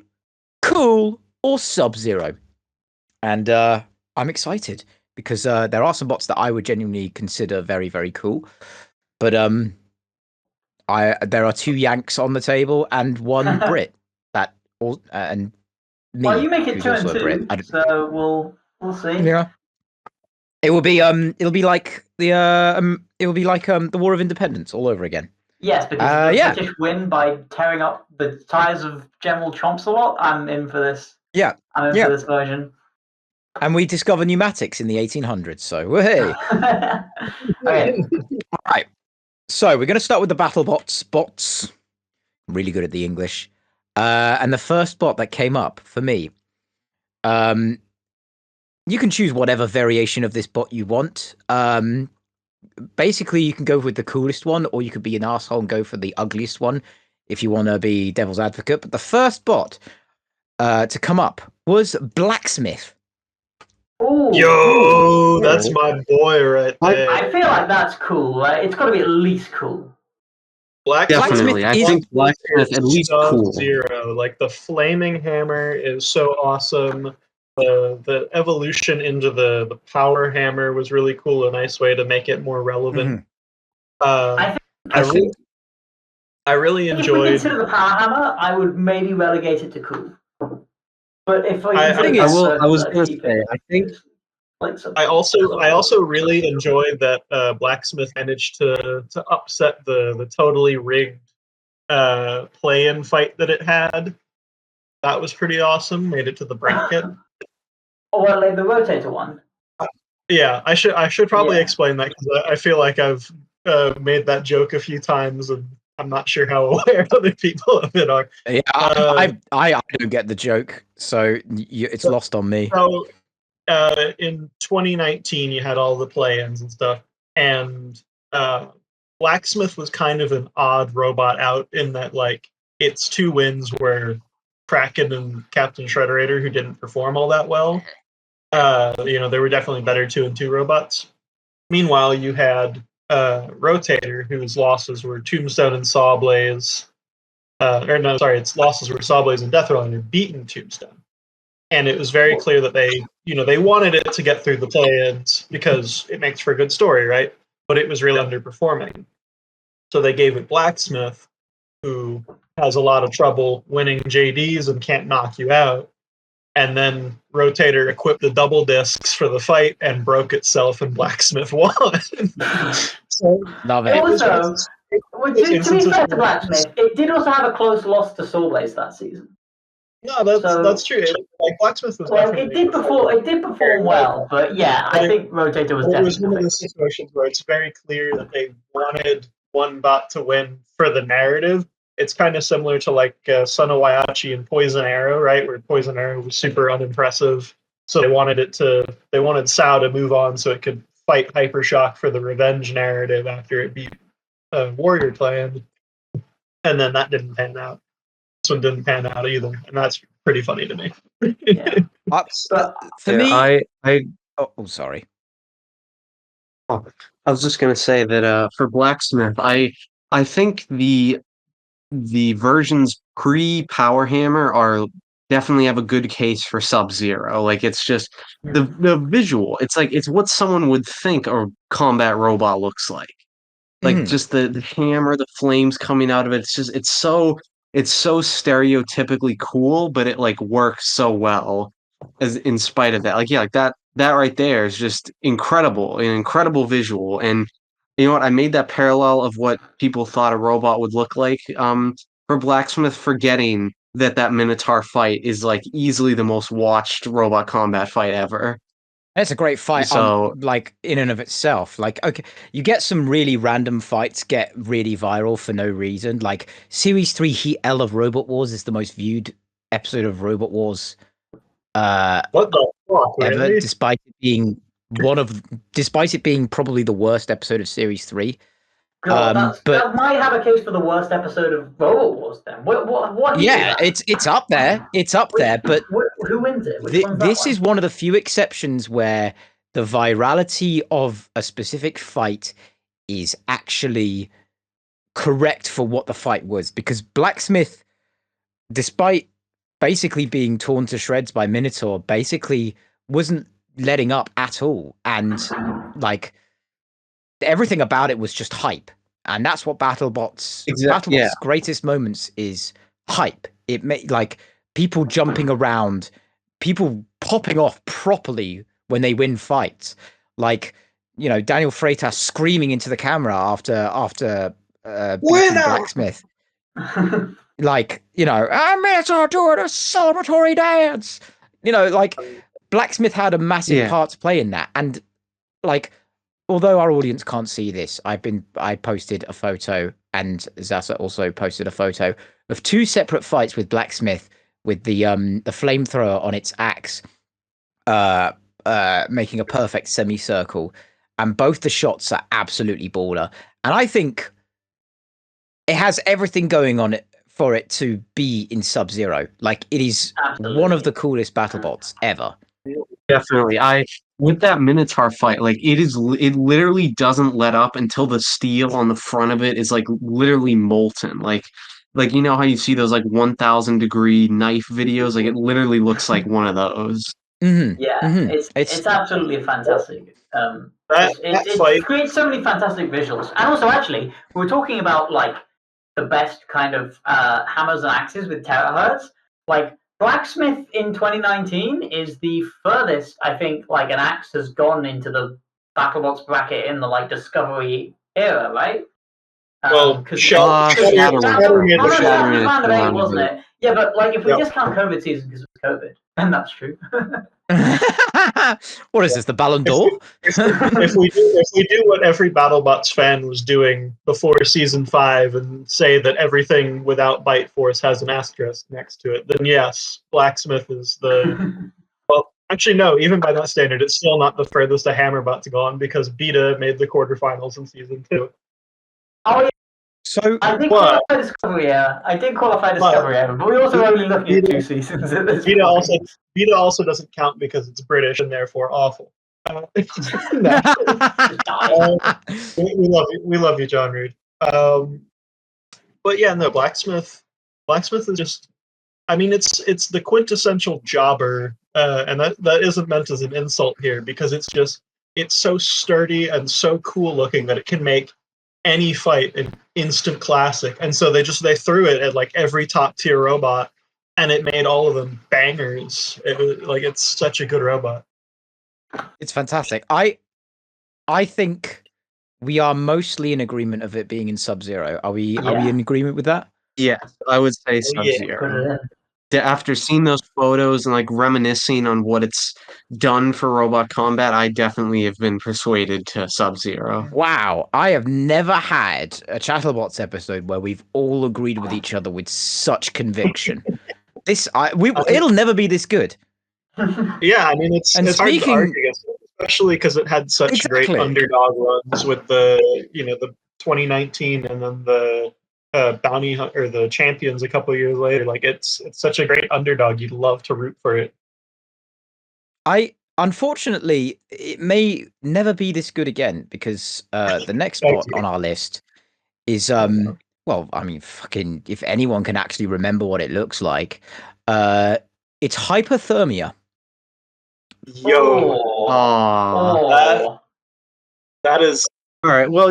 cool, or Sub-Zero. And I'm excited because there are some bots that I would genuinely consider very, very cool. But there are 2 Yanks on the table and 1 Brit and me. Well, you make it who's 2 and also a Brit. 2, so we'll see. Yeah. It'll be like the War of Independence all over again. Yes, because the British win by tearing up the tires of General Chomps a lot. I'm in for this. Yeah. I'm in for this version. And we discover pneumatics in the 1800s, so hey. Okay. All right. So we're going to start with the BattleBots bots. I'm really good at the English. And the first bot that came up for me, you can choose whatever variation of this bot you want. Basically, you can go with the coolest one, or you could be an asshole and go for the ugliest one if you want to be devil's advocate. But the first bot to come up was Blacksmith. Ooh, Yo, that's my boy right there. I feel like that's cool. Right? It's got to be at least cool. Definitely, I think Blacksmith at least cool. Sub-Zero. Like the flaming hammer is so awesome. The evolution into the power hammer was really cool. A nice way to make it more relevant. Mm-hmm. I really enjoyed. If we consider the power hammer, I would maybe relegate it to cool. But if I was going to say, I think. I also really enjoyed that Blacksmith managed to upset the totally rigged play-in fight that it had. That was pretty awesome. Made it to the bracket. Oh, well, like the rotator one. Yeah, I should probably explain that because I feel like I've made that joke a few times and I'm not sure how aware other people of it are. Yeah, I don't get the joke, so it's lost on me. So, in 2019, you had all the play-ins and stuff, and Blacksmith was kind of an odd robot out in that, like, its 2 wins were Kraken and Captain Shredderator, who didn't perform all that well. There were definitely better 2 and 2 robots. Meanwhile, you had Rotator, whose losses were Tombstone and Sawblaze. Its losses were Sawblaze and Deathroll, and had beaten Tombstone. And it was very clear that they wanted it to get through the play-ins because it makes for a good story, right? But it was really underperforming. So they gave it Blacksmith, who has a lot of trouble winning JDs and can't knock you out. And then Rotator equipped the double discs for the fight and broke itself, and Blacksmith won. So love it. Also, to be fair to Blacksmith, it did also have a close loss to Sawblaze that season. No, that's true. Like Blacksmith was. Well, it did perform well, but yeah, I think Rotator was definitely. It was one of those situations where it's very clear that they wanted one bot to win for the narrative. It's kind of similar to like Son of Waiachi and Poison Arrow, right? Where Poison Arrow was super unimpressive, so they wanted Sao to move on so it could fight Hypershock for the revenge narrative after it beat Warrior Clan, and then that didn't pan out. This one didn't pan out either, and that's pretty funny to me. Yeah. For me, sorry. Oh, I was just going to say that for Blacksmith, I think the versions pre-Power Hammer are definitely have a good case for Sub-Zero. Like it's just the visual. It's like it's what someone would think a combat robot looks like. Like Mhm. just the hammer, the flames coming out of it. It's just it's so stereotypically cool, but it like works so well as in spite of that. Like yeah, like that right there is just incredible, an incredible visual. And you know what? I made that parallel of what people thought a robot would look like for Blacksmith, forgetting that that Minotaur fight is like easily the most watched robot combat fight ever. It's a great fight on So like in and of itself. Like, okay, you get some really random fights get really viral for no reason. Like Series 3 Heat L of Robot Wars is the most viewed episode of Robot Wars What the fuck, ever, really? despite it being probably the worst episode of Series 3. God, But that might have a case for the worst episode of Robot Wars. Then what year yeah, is that? it's up there. It's up there, but Who wins it? Which one's that this one? is one of the few exceptions where the virality of a specific fight is actually correct for what the fight was, because Blacksmith, despite basically being torn to shreds by Minotaur, basically wasn't letting up at all, and like everything about it was just hype. And that's what yeah, BattleBots' greatest moments is hype. It made like people jumping around, people popping off properly when they win fights. Like, you know, Daniel Freitas screaming into the camera after beating Blacksmith. Like, you know, I'm Minotaur doing a celebratory dance. You know, like Blacksmith had a massive yeah. part to play in that. And like, although our audience can't see this, I posted a photo, and Zasa also posted a photo of two separate fights with Blacksmith with the flamethrower on its axe, making a perfect semicircle, and both the shots are absolutely baller. And I think it has everything going on it for it to be in Sub-Zero. Like it is one of Absolutely. the coolest BattleBots ever. Definitely. I with that Minotaur fight, like it literally doesn't let up until the steel on the front of it is like literally molten. Like you know how you see those like 1000-degree knife videos? Like it literally looks like one of those. Mm-hmm. Yeah, Mm-hmm. it's absolutely fantastic. That It fight, creates so many fantastic visuals, and also actually we were talking about like the best kind of hammers and axes with terahertz. Like Blacksmith in 2019 is the furthest I think like an axe has gone into the BattleBots bracket in the like Discovery era, right? well, Because Shattering oh, no, Shattering Shattering is round of still 8, on wasn't debate. it? Yeah, but like if we Yep. discount COVID season because it was COVID, then that's true. What is this, the Ballon if d'Or? we, if we do what every BattleBots fan was doing before season 5 and say that everything without Bite Force has an asterisk next to it, then yes, Blacksmith is the well. Actually, no. Even by that standard, it's still not the furthest a Hammerbot's gone because Beta made the quarterfinals in season 2. Oh yeah, So I did But qualify Discovery Era. I did qualify Discovery Era, but we're also only looking at 2 seasons at this Beta point. also doesn't count because it's British and therefore awful. No. Just die. We love you, John Reed. But yeah, no, Blacksmith is just. I mean, it's the quintessential jobber, and that isn't meant as an insult here because it's so sturdy and so cool looking that it can make any fight an instant classic. And so they threw it at like every top tier robot, and it made all of them bangers. It's such a good robot. it's fantastic. I think we are mostly in agreement of it being in Sub-Zero. Are we Yeah. in agreement with that? Yeah, I would say Oh, yeah. Put Sub-Zero. it in. After seeing those photos and like reminiscing on what it's done for robot combat, I definitely have been persuaded to Sub-Zero. Wow, I have never had a ChattleBots episode where we've all agreed with each other with such conviction. It'll never be this good. Yeah, I mean it's And hard to speaking- argue against it, especially because it had such great Exactly. underdog runs with the the 2019 and then the bounty hunt or the champions a couple years later. Like it's such a great underdog. You'd love to root for it. Unfortunately, it may never be this good again because the next bot on our list is well, I mean, fucking if anyone can actually remember what it looks like, It's hypothermia. Yo, Aw. that is. All right. Well,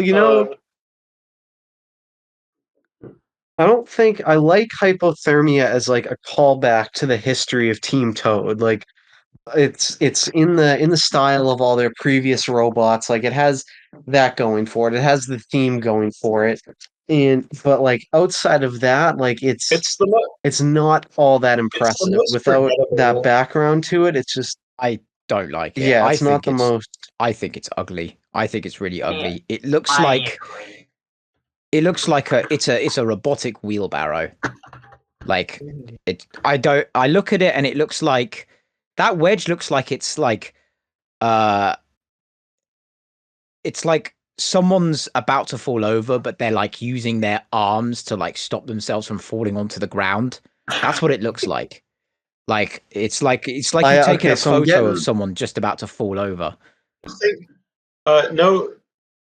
I don't think I like hypothermia as like a callback to the history of Team Toad. Like it's in the style of all their previous robots. Like it has that going for it. It has the theme going for it. But like outside of that, like It's the most. it's not all that It's the impressive. most Without that forgettable. background to it, it's just I don't like it. yeah, it's not the most. I think it's ugly. I think it's really Yeah, ugly. It looks I like agree. it's a robotic wheelbarrow. Like I look at it and it looks like that wedge looks like uh it's like someone's about to fall over, but they're like using their arms to like stop themselves from falling onto the ground. That's what it looks like. Like it's like you've taken Okay, a so I'm photo of getting someone just about to fall over. No,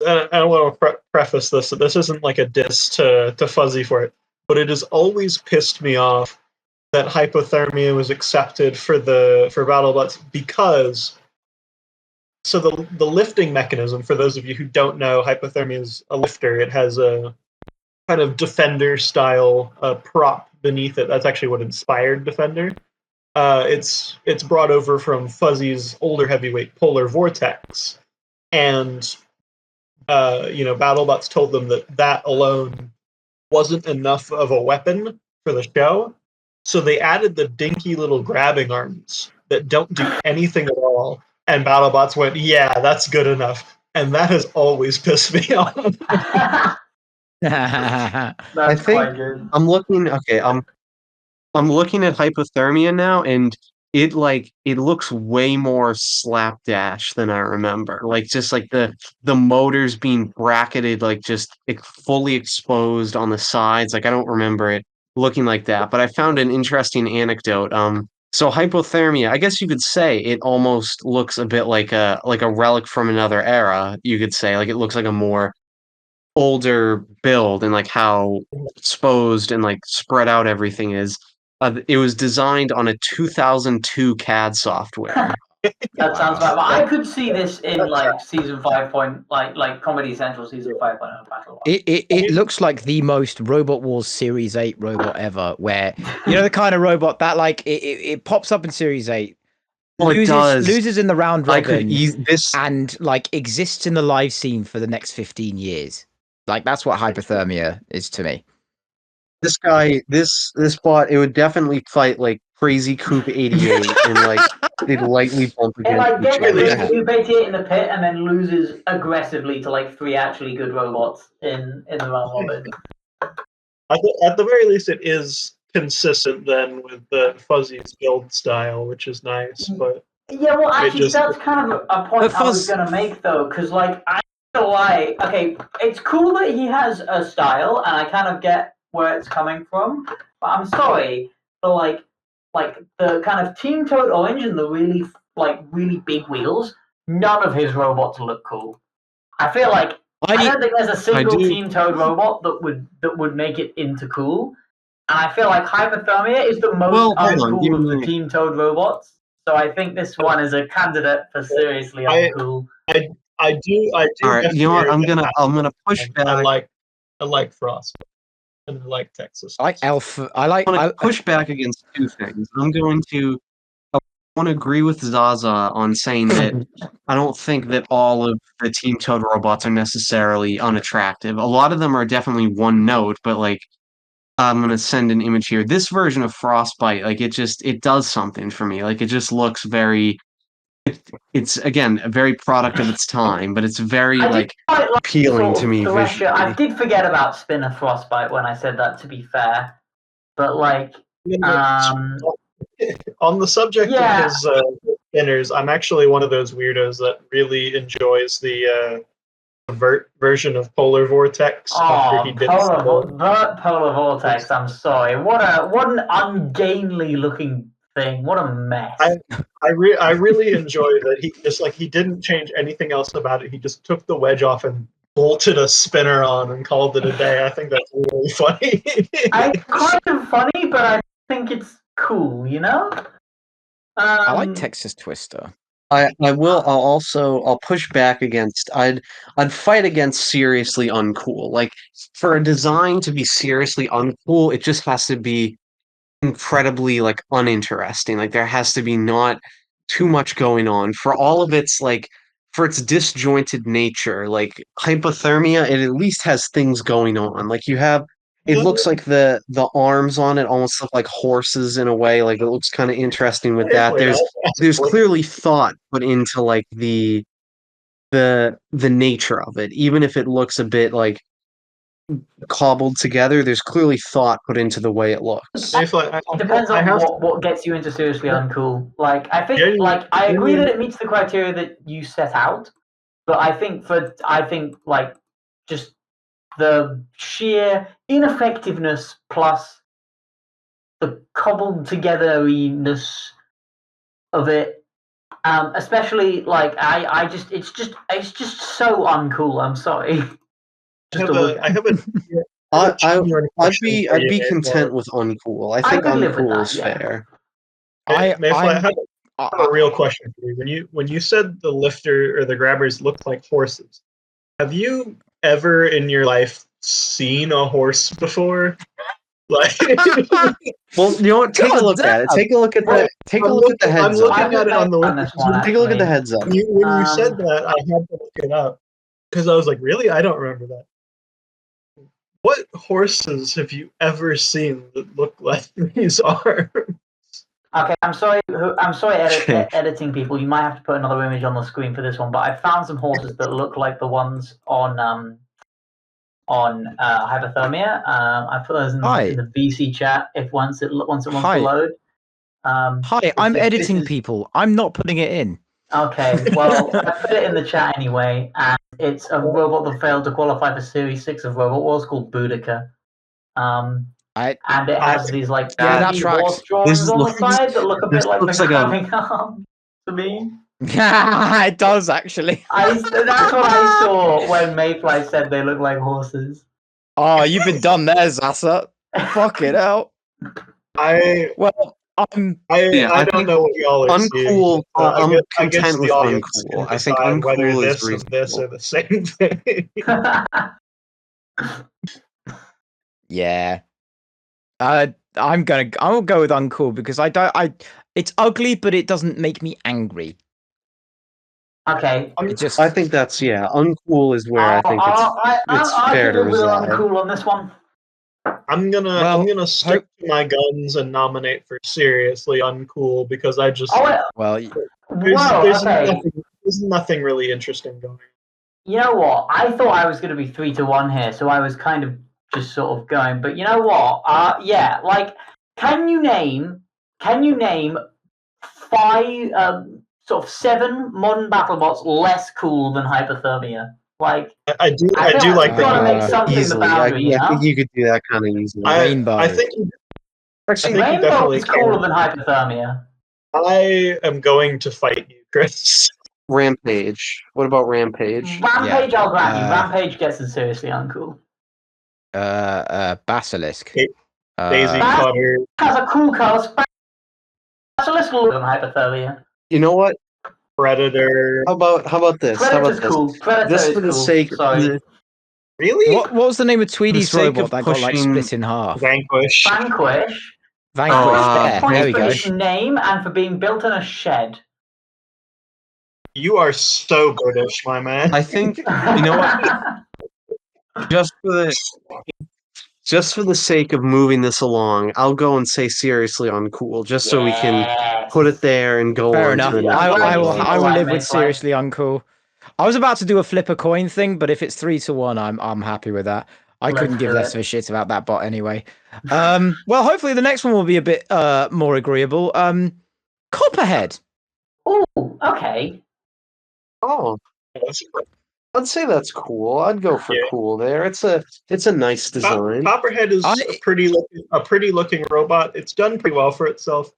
I don't want to preface this. So this isn't like a diss to Fuzzy for it, but it has always pissed me off that hypothermia was accepted for BattleBots because so the lifting mechanism, for those of you who don't know, hypothermia is a lifter. It has a kind of Defender style prop beneath it. That's actually what inspired Defender. It's brought over from Fuzzy's older heavyweight Polar Vortex, and BattleBots told them that alone wasn't enough of a weapon for the show, so they added the dinky little grabbing arms that don't do anything at all. And BattleBots went, "Yeah, that's good enough," and that has always pissed me off. That's I think quite good. I'm looking okay, I'm looking at hypothermia now, and it looks way more slapdash than I remember. Like just like the motors being bracketed, like just fully exposed on the sides. Like I don't remember it looking like that. But I found an interesting anecdote. So hypothermia, I guess you could say it almost looks a bit like a relic from another era. You could say like it looks like a more older build and like how exposed and like spread out everything is. It was designed on a 2002 CAD software. That sounds Wow. right. But I could see this in like season 5 point, like Comedy Central season 5.0 Battle. It looks like the most Robot Wars Series 8 robot ever, where you know the kind of robot that like it pops up in Series 8, Well, it does. loses in the round I could robin, this. and like exists in the live scene for the next 15 years. Like that's what hypothermia is to me. This guy, this bot, it would definitely fight like Crazy Coop 88 and like they'd lightly bump It against like each gets other. Crazy 88 in the pit and then loses aggressively to like 3 actually good robots in the round robin. At the very least, it is consistent then with the Fuzzy's build style, which is nice. But Yeah, well, actually, just- that's kind of a point But I was Fuzz- going to make, though, because, like, I feel like, okay, it's cool that he has a style, and I kind of get where it's coming from, but I'm sorry, but, like the kind of Team Toad Orange and the really big wheels, none of his robots look cool. I feel like, I don't think there's a single do- Team Toad robot that would make it into cool, and I feel like Hypothermia is the most Well, hold on, uncool give of me- the Team Toad robots. So I think this one is a candidate for seriously uncool. I do. All right, you know what? I'm gonna push back. I like Frost, and I like Texas. I like Elf. I I'm gonna push back against two things. I want to agree with Zaza on saying that I don't think that all of the Team Toad robots are necessarily unattractive. A lot of them are definitely one note, but like I'm gonna send an image here. This version of Frostbite, like it does something for me. Like it just looks very. It's again a very product of its time, but it's very I like did quite like appealing to me Thresher. I visually. did forget about Spinner Frostbite when I said that, to be fair. But like, On the subject Yeah. of his spinners, I'm actually one of those weirdos that really enjoys the vert version of Polar Vortex after he did Polar Vortex. I'm sorry. What an ungainly looking thing. What a mess. I really enjoy that he didn't change anything else about it. He just took the wedge off and bolted a spinner on and called it a day. I think that's really funny. It's kind of funny, but I think it's cool, you know? I like Texas Twister. I'll push back against I'd fight against seriously uncool. Like for a design to be seriously uncool, it just has to be incredibly like uninteresting. Like there has to be not too much going on. For all of its like for its disjointed nature, like hypothermia, it at least has things going on. Like you have it looks like the arms on it almost look like horses in a way. Like it looks kind of interesting with that. There's clearly thought put into like the nature of it, even if it looks a bit like cobbled together. There's clearly thought put into the way it looks. It depends on what gets you into seriously uncool. Like I think, like I agree that it meets the criteria that you set out, but I think like just the sheer ineffectiveness plus the cobbled togetherness of it, especially like it's just so uncool. I'm sorry. I'd be content with uncool. I think uncool is fair. I have a real question for you. When you said the lifter or the grabbers look like horses, have you ever in your life seen a horse before? Like, well, you know what? Take a look at it. Take a look at the heads. I'm looking at it on the list. Take a look at the heads up. When you said that, I had to look it up because I was like, really? I don't remember that. What horses have you ever seen that look like these arms? Okay, I'm sorry, editing people. You might have to put another image on the screen for this one, but I found some horses that look like the ones on hypothermia. I put those in the VC chat if once it wants to load. Hi, I'm editing people. I'm not putting it in. Okay, well, I put it in the chat anyway, and it's a robot that failed to qualify for Series 6 of Robot Wars called Boudica. And it has these like horse drawings on the side that look a bit like the grabbing arm to me. It does actually. That's what I saw when Mayfly said they look like horses. Oh, you've been done there, Zassa. Fuck it out. I don't know what y'all are uncool. Seeing, I'm content with uncool. I think uncool whether is this and this are the same thing. Yeah. I'll go with uncool because it's ugly, but it doesn't make me angry. Okay. I think that's uncool is where I think it's fair to reside. Uncool on this one. I'm gonna stick to my guns and nominate for seriously uncool because I just there's nothing really interesting going on. You know what? I thought I was going to be 3-1 here, so I was kind of just sort of going. But you know what? Like, can you name 7 modern BattleBots less cool than hypothermia? Like, I do like that. Easily. I think you could do that kind of easily. Rainbow. I think Rainbow is cooler than hypothermia. I am going to fight you, Chris. Rampage. What about Rampage? Rampage, I'll grant you. Rampage gets it seriously uncool. Basilisk. Daisy Cutter has a cool color. Basilisk cooler than hypothermia. You know what? Predator. How about this? Predator's cool. Predator just for the sake of really? What was the name of Tweedy's robot that got like split in half? Vanquish. There we go. Its name and for being built in a shed. You are so British, my man. I think you know what? Just for the sake of moving this along, I'll go and say seriously uncool, just so we can put it there and go Fair on enough. to the next. I will live with seriously uncool. I was about to do a flip a coin thing, but if it's 3-1, I'm happy with that. I couldn't give less of a shit about that bot anyway. Well, hopefully the next one will be a bit more agreeable. Copperhead. Oh, okay. Oh, I'd say that's cool. I'd go for cool there. It's a nice design. Copperhead is a pretty looking robot. It's done pretty well for itself.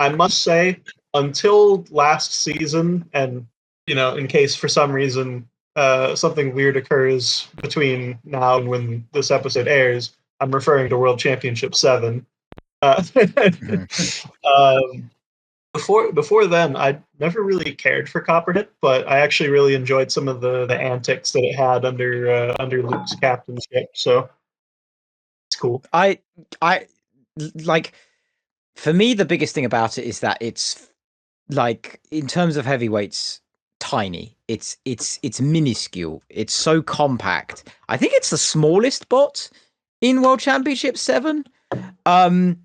I must say, until last season, and in case for some reason something weird occurs between now and when this episode airs, I'm referring to World Championship 7. Before then, I never really cared for Copperhead, but I actually really enjoyed some of the antics that it had under Luke's captainship. So it's cool. I like, for me, the biggest thing about it is that it's like, in terms of heavyweights, tiny. It's minuscule. It's so compact. I think it's the smallest bot in World Championship 7. Monsoon.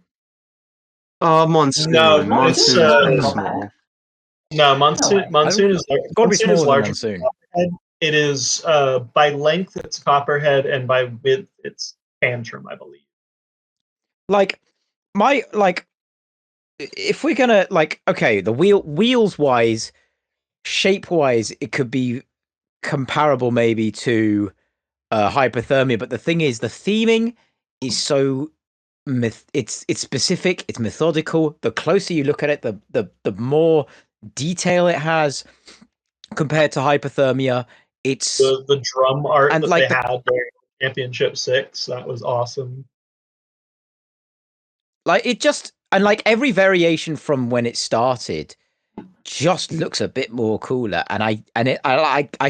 No, Monsoon it's, is pretty small. No, No way. Monsoon is Gotta be smaller than larger. Monsoon. Copperhead. It is by length it's Copperhead, and by width it's Tantrum, I believe. Like, if we're gonna, like, okay, the wheels wise, shape wise, it could be comparable maybe to hypothermia, but the thing is, the theming is so it's specific, it's methodical. The closer you look at it, the more detail it has compared to hypothermia. It's The drum art and that like they had during Championship 6, that was awesome. like it just, and like every variation from when it started just looks a bit more cooler. And I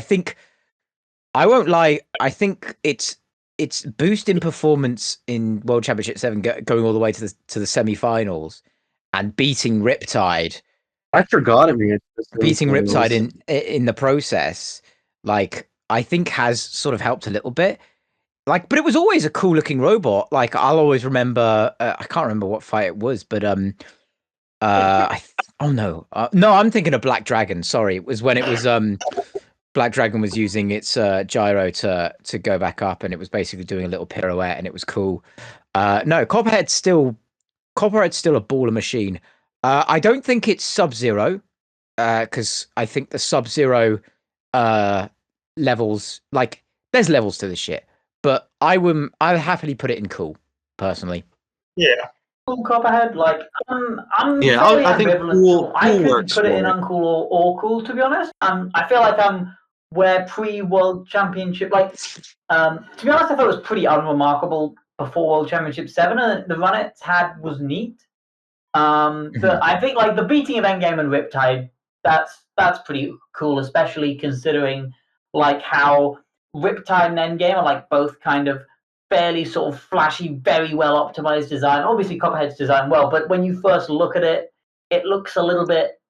think, I won't lie, I think it's boost in performance in World Championship 7, going all the way to the semi-finals and beating Riptide. I forgot it made it to the Beating Riptide semifinals. in the process, like, I think has sort of helped a little bit. Like, but it was always a cool looking robot. Like, I'll always remember. I can't remember what fight it was, but oh no, no, I'm thinking of Black Dragon. Sorry, it was when it was Black Dragon was using its gyro to go back up, and it was basically doing a little pirouette, and it was cool. No, Copperhead's still a baller machine. I don't think it's Sub-Zero, because I think the Sub-Zero levels, like, there's levels to this shit, but I'd happily put it in cool, personally. Yeah. Cool Copperhead, like, I'm Yeah, very I think ambivalent. cool I could works put it for in it. uncool or cool, to be honest. I feel like I'm where pre-World Championship, like, to be honest, I thought it was pretty unremarkable before World Championship 7, and the run it had was neat. I think, like, the beating of Endgame and Riptide, that's pretty cool, especially considering, like, how Riptide and Endgame are, like, both kind of fairly sort of flashy, very well optimized design. Obviously, Copperhead's designed well, but when you first look at it, it looks a little bit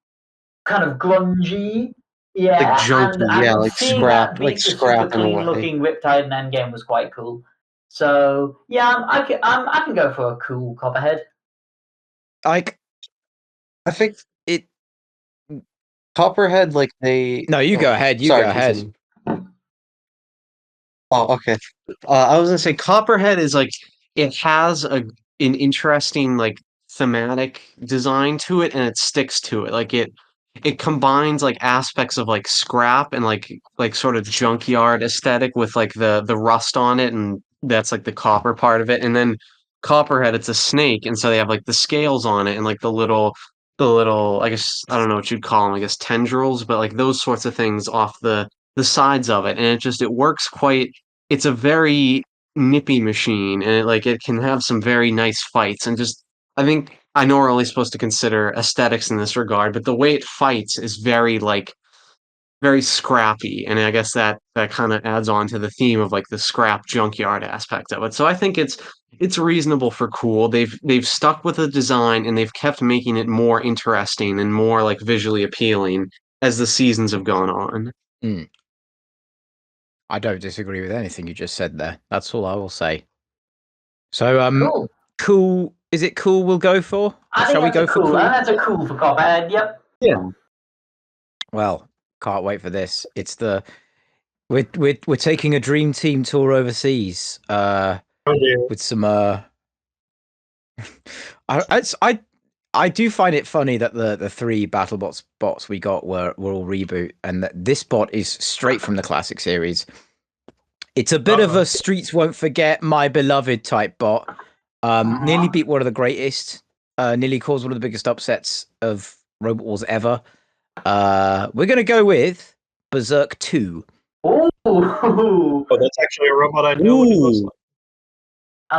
kind of grungy. Yeah, Like junky, yeah, and like seeing that scrap, beat like the super scrap in a clean way. looking Riptide and Endgame was quite cool. So yeah, I can go for a cool Copperhead. Like, I think it. Copperhead, like they. No, you go ahead. You Sorry, go ahead. continue. Oh, okay. I was gonna say Copperhead is like it has an interesting like thematic design to it, and it sticks to it. Like it combines like aspects of like scrap and like sort of junkyard aesthetic with like the rust on it, and that's like the copper part of it. And then Copperhead, it's a snake, and so they have like the scales on it and like the little I guess I don't know what you'd call them, I guess tendrils, but like those sorts of things off the sides of it, and it works quite. It's a very nippy machine, and it can have some very nice fights, and just I think I know we're only supposed to consider aesthetics in this regard, but the way it fights is very scrappy, and I guess that kind of adds on to the theme of like the scrap junkyard aspect of it. So I think it's reasonable for cool. They've stuck with the design, and they've kept making it more interesting and more like visually appealing as the seasons have gone on. Mm. I don't disagree with anything you just said there. That's all I will say. So, Cool. cool. Is it cool? We'll go for. Shall we go for cool? That's a cool for Copperhead. Yep. Yeah. Well, can't wait for this. It's the we're taking a dream team tour overseas. With some I do find it funny that the three BattleBots bots we got were all reboot, and that this bot is straight from the classic series. It's a bit of a streets won't forget my beloved type bot. Nearly beat one of the greatest. Nearly caused one of the biggest upsets of Robot Wars ever. We're gonna go with Berserk 2. Ooh. Oh, that's actually a robot I know what it looks like.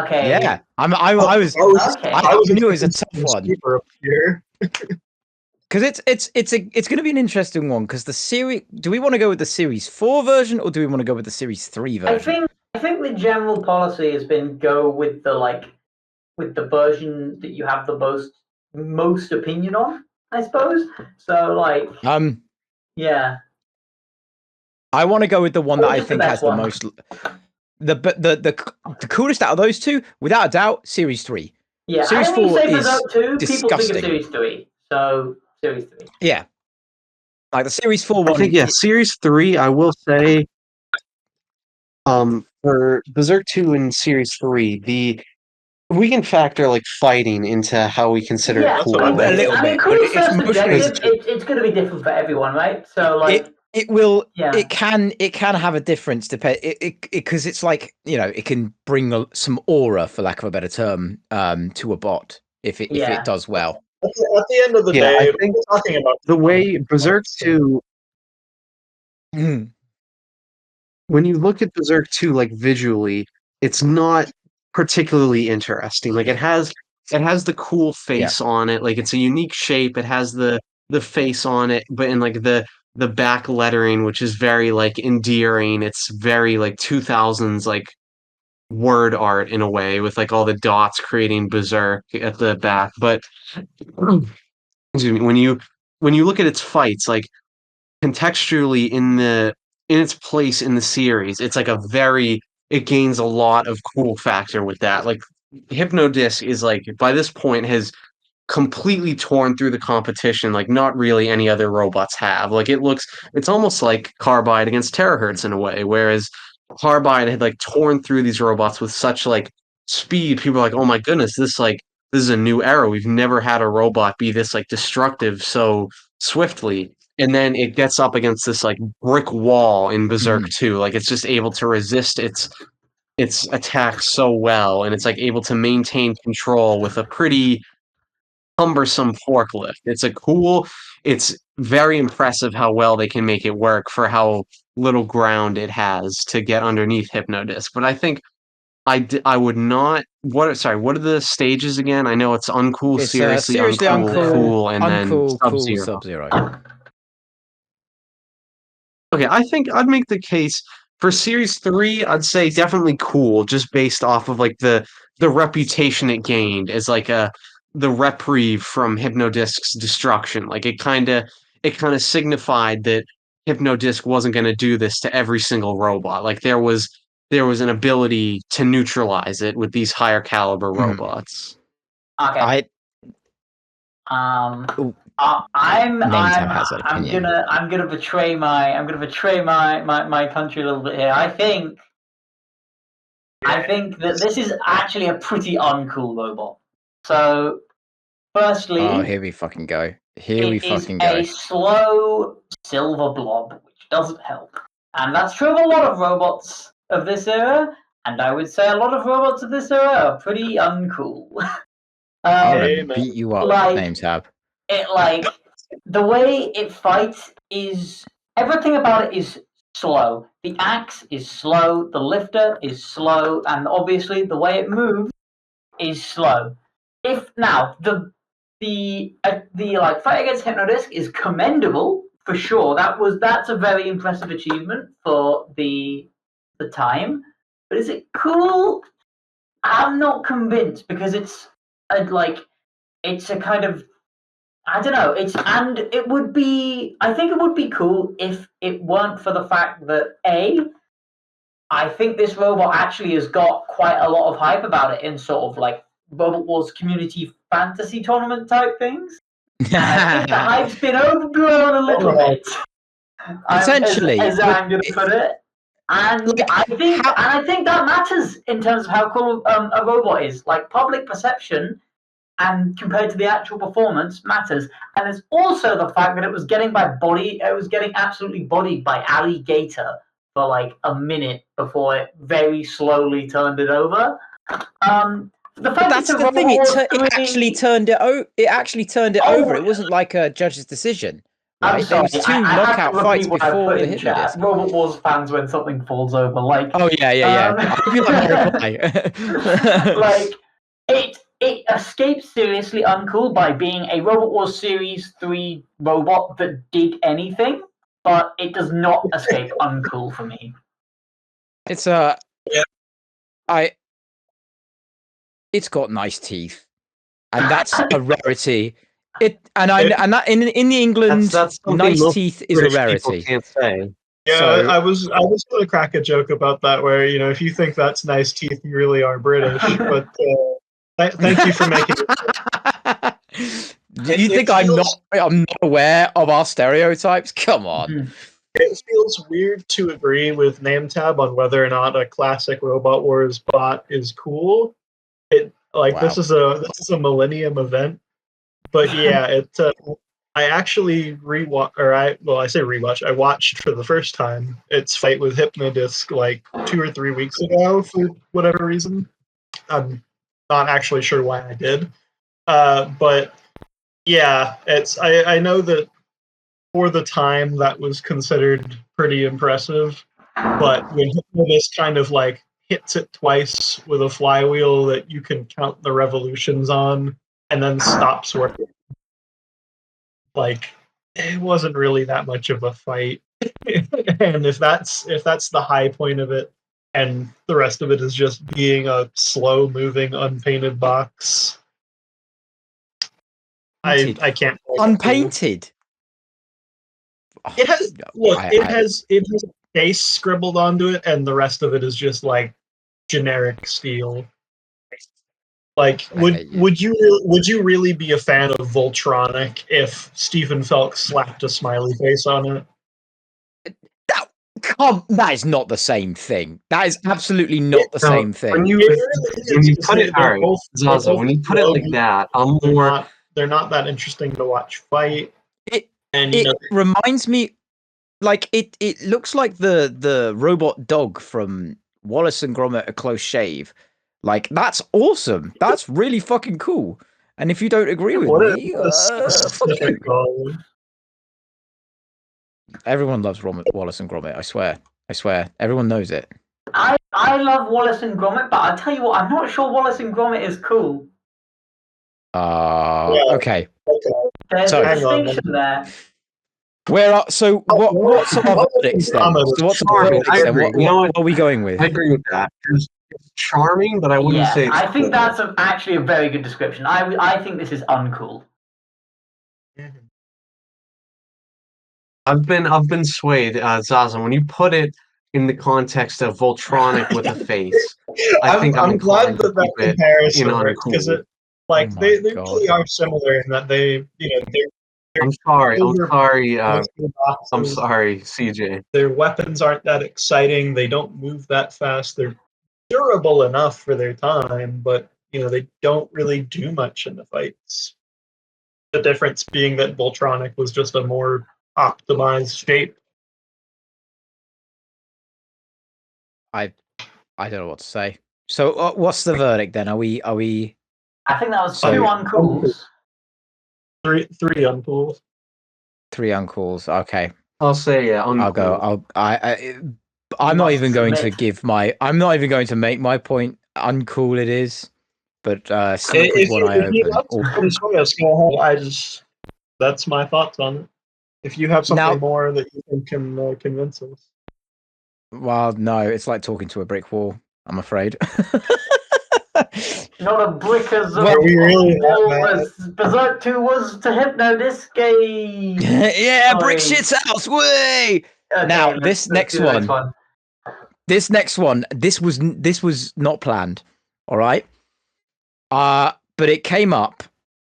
Okay. Yeah, I knew it was a tough one. Super up here. Because it's going to be an interesting one. Because the series, do we want to go with the Series 4 version or do we want to go with the Series 3 version? I think the general policy has been go with the version that you have the most opinion on, I suppose. So yeah. I want to go with the one that I just the think best has the one. most. The coolest out of those two, without a doubt, Series 3. Yeah, Series I only 4 say is Berserk 2, people think disgusting. of Series 3. So, Series 3. Yeah. Like the Series 4 one. I think, yeah, Series 3, I will say, for Berserk 2 and Series 3, we can factor like fighting into how we consider Yeah, it cool. I mean, a little bit, cool but is first mostly subjective. It's going to be different for everyone, right? So, it will. yeah. It can have a difference because it's like, you know, it can bring some aura, for lack of a better term, to a bot if it does well. At the end of the Yeah, day, I think we're talking about the way Berserk 2, when you look at Berserk 2, like visually, it's not particularly interesting. Like it has the cool face on it, like it's a unique shape. It has the face on it, but in like the back lettering, which is very like endearing. It's very like 2000s like word art in a way, with like all the dots creating Berserk at the back. But excuse me, when you look at its fights, like contextually in its place in the series, it's like it gains a lot of cool factor with that. Like Hypnodisc is like by this point has completely torn through the competition like not really any other robots have. Like it's almost like Carbide against Terrorhurtz in a way, whereas Carbide had like torn through these robots with such like speed. People are like, oh my goodness, this is a new era. We've never had a robot be this like destructive so swiftly. And then it gets up against this like brick wall in Berserk 2. Like it's just able to resist its attacks so well, and it's like able to maintain control with a pretty cumbersome forklift. It's very impressive how well they can make it work for how little ground it has to get underneath Hypnodisc. But I think I would not. What are the stages again? I know it's uncool, It's seriously uncool, cool, and then cool, Sub-Zero. Sub-Zero. Okay, I think I'd make the case for Series 3, I'd say definitely cool, just based off of like the reputation it gained as like the reprieve from Hypnodisc's destruction. Like it kinda signified that Hypnodisc wasn't gonna do this to every single robot. Like there was an ability to neutralize it with these higher caliber robots. Okay. Nametab has an opinion. I'm gonna betray my country a little bit here. I think that this is actually a pretty uncool robot. So, firstly, oh, here we fucking go. It is a slow silver blob, which doesn't help, and that's true of a lot of robots of this era. And I would say a lot of robots of this era are pretty uncool. I'm gonna beat you up, Nametab. The way it fights is everything about it is slow. The axe is slow, the lifter is slow, and obviously the way it moves is slow. If now the fight against Hypnodisc is commendable for sure. That's a very impressive achievement for the time. But is it cool? I'm not convinced because it's a kind of, I don't know. I think it would be cool if it weren't for the fact that I think this robot actually has got quite a lot of hype about it in sort of like Robot Wars community fantasy tournament type things. And I think the hype's been overblown a little bit. Potentially, as I'm going to put it. And I think that matters in terms of how cool a robot is. Like public perception and compared to the actual performance matters. And there's also the fact that it was getting absolutely bodied by Alligator for like a minute before it very slowly turned it over. That's the thing. It actually turned it. It actually turned it over. It wasn't like a judge's decision. Right? There was 2 knockout fights before the Hypnodisc. Robot Wars fans when something falls over, like. Oh yeah. I feel like my reply. Like it escapes seriously uncool by being a Robot Wars Series 3 robot that did anything, but it does not escape uncool for me. It's it's got nice teeth, and that's a rarity. And that in the England, That's nice most teeth is a British rarity. People can't say. Yeah, So- I was going to crack a joke about that, where if you think that's nice teeth, you really are British. But thank you for making it. Do you think I'm not aware of our stereotypes? Come on. It feels weird to agree with Nametab on whether or not a classic Robot Wars bot is cool. Wow. This is a millennium event, but yeah, I actually I say rewatch. I watched for the first time its fight with Hypnodisc like 2 or 3 weeks ago for whatever reason. I'm not actually sure why I did, but yeah, I know that for the time that was considered pretty impressive, but when Hypnodisc kind of like hits it twice with a flywheel that you can count the revolutions on and then stops working, like it wasn't really that much of a fight. And if that's the high point of it and the rest of it is just being a slow moving unpainted box, I can't Unpainted. It has it has a face scribbled onto it, and the rest of it is just like generic steel. Like, would you really be a fan of Voltronic if Stephen Felk slapped a smiley face on it? That is not the same thing. That is absolutely not the same thing. When you put it, all right, Zaza, when you put it like that, I'm more. They're not that interesting to watch fight. It reminds me, like it looks like the robot dog from Wallace and Gromit: A Close Shave. Like, that's awesome. That's really fucking cool. And if you don't agree with me, fuck you. Everyone loves Wallace and Gromit. I swear. Everyone knows it. I love Wallace and Gromit, but I'll tell you what, I'm not sure Wallace and Gromit is cool. Okay. There's a distinction there. What's our verdicts then? So what's our verdicts then? What are we going with? I agree with that. It's charming, but I wouldn't say it's I think cool. that's actually a very good description. I think this is uncool. I've been swayed, Zaza. When you put it in the context of Voltronic with a face, I'm glad that comparison works, because they really are similar in that they're I'm sorry, CJ. Their weapons aren't that exciting. They don't move that fast. They're durable enough for their time, but they don't really do much in the fights. The difference being that Voltronic was just a more optimized shape. I don't know what to say. So what's the verdict then? Are we? I think that was 2 uncools. Three uncools. 3 uncools. Okay. I'll say uncool. I'll go. I'm not even going to give my. I'm not even going to make my point. Uncool it is, but sleep with one eye open. That's my thoughts on it. If you have something more that you think can convince us. Well, no, it's like talking to a brick wall, I'm afraid. Not a brick as Berserk 2 was to Hypnodisc. Yeah, brick shit's house, way! Okay, now, this next one, this was not planned, all right? But it came up.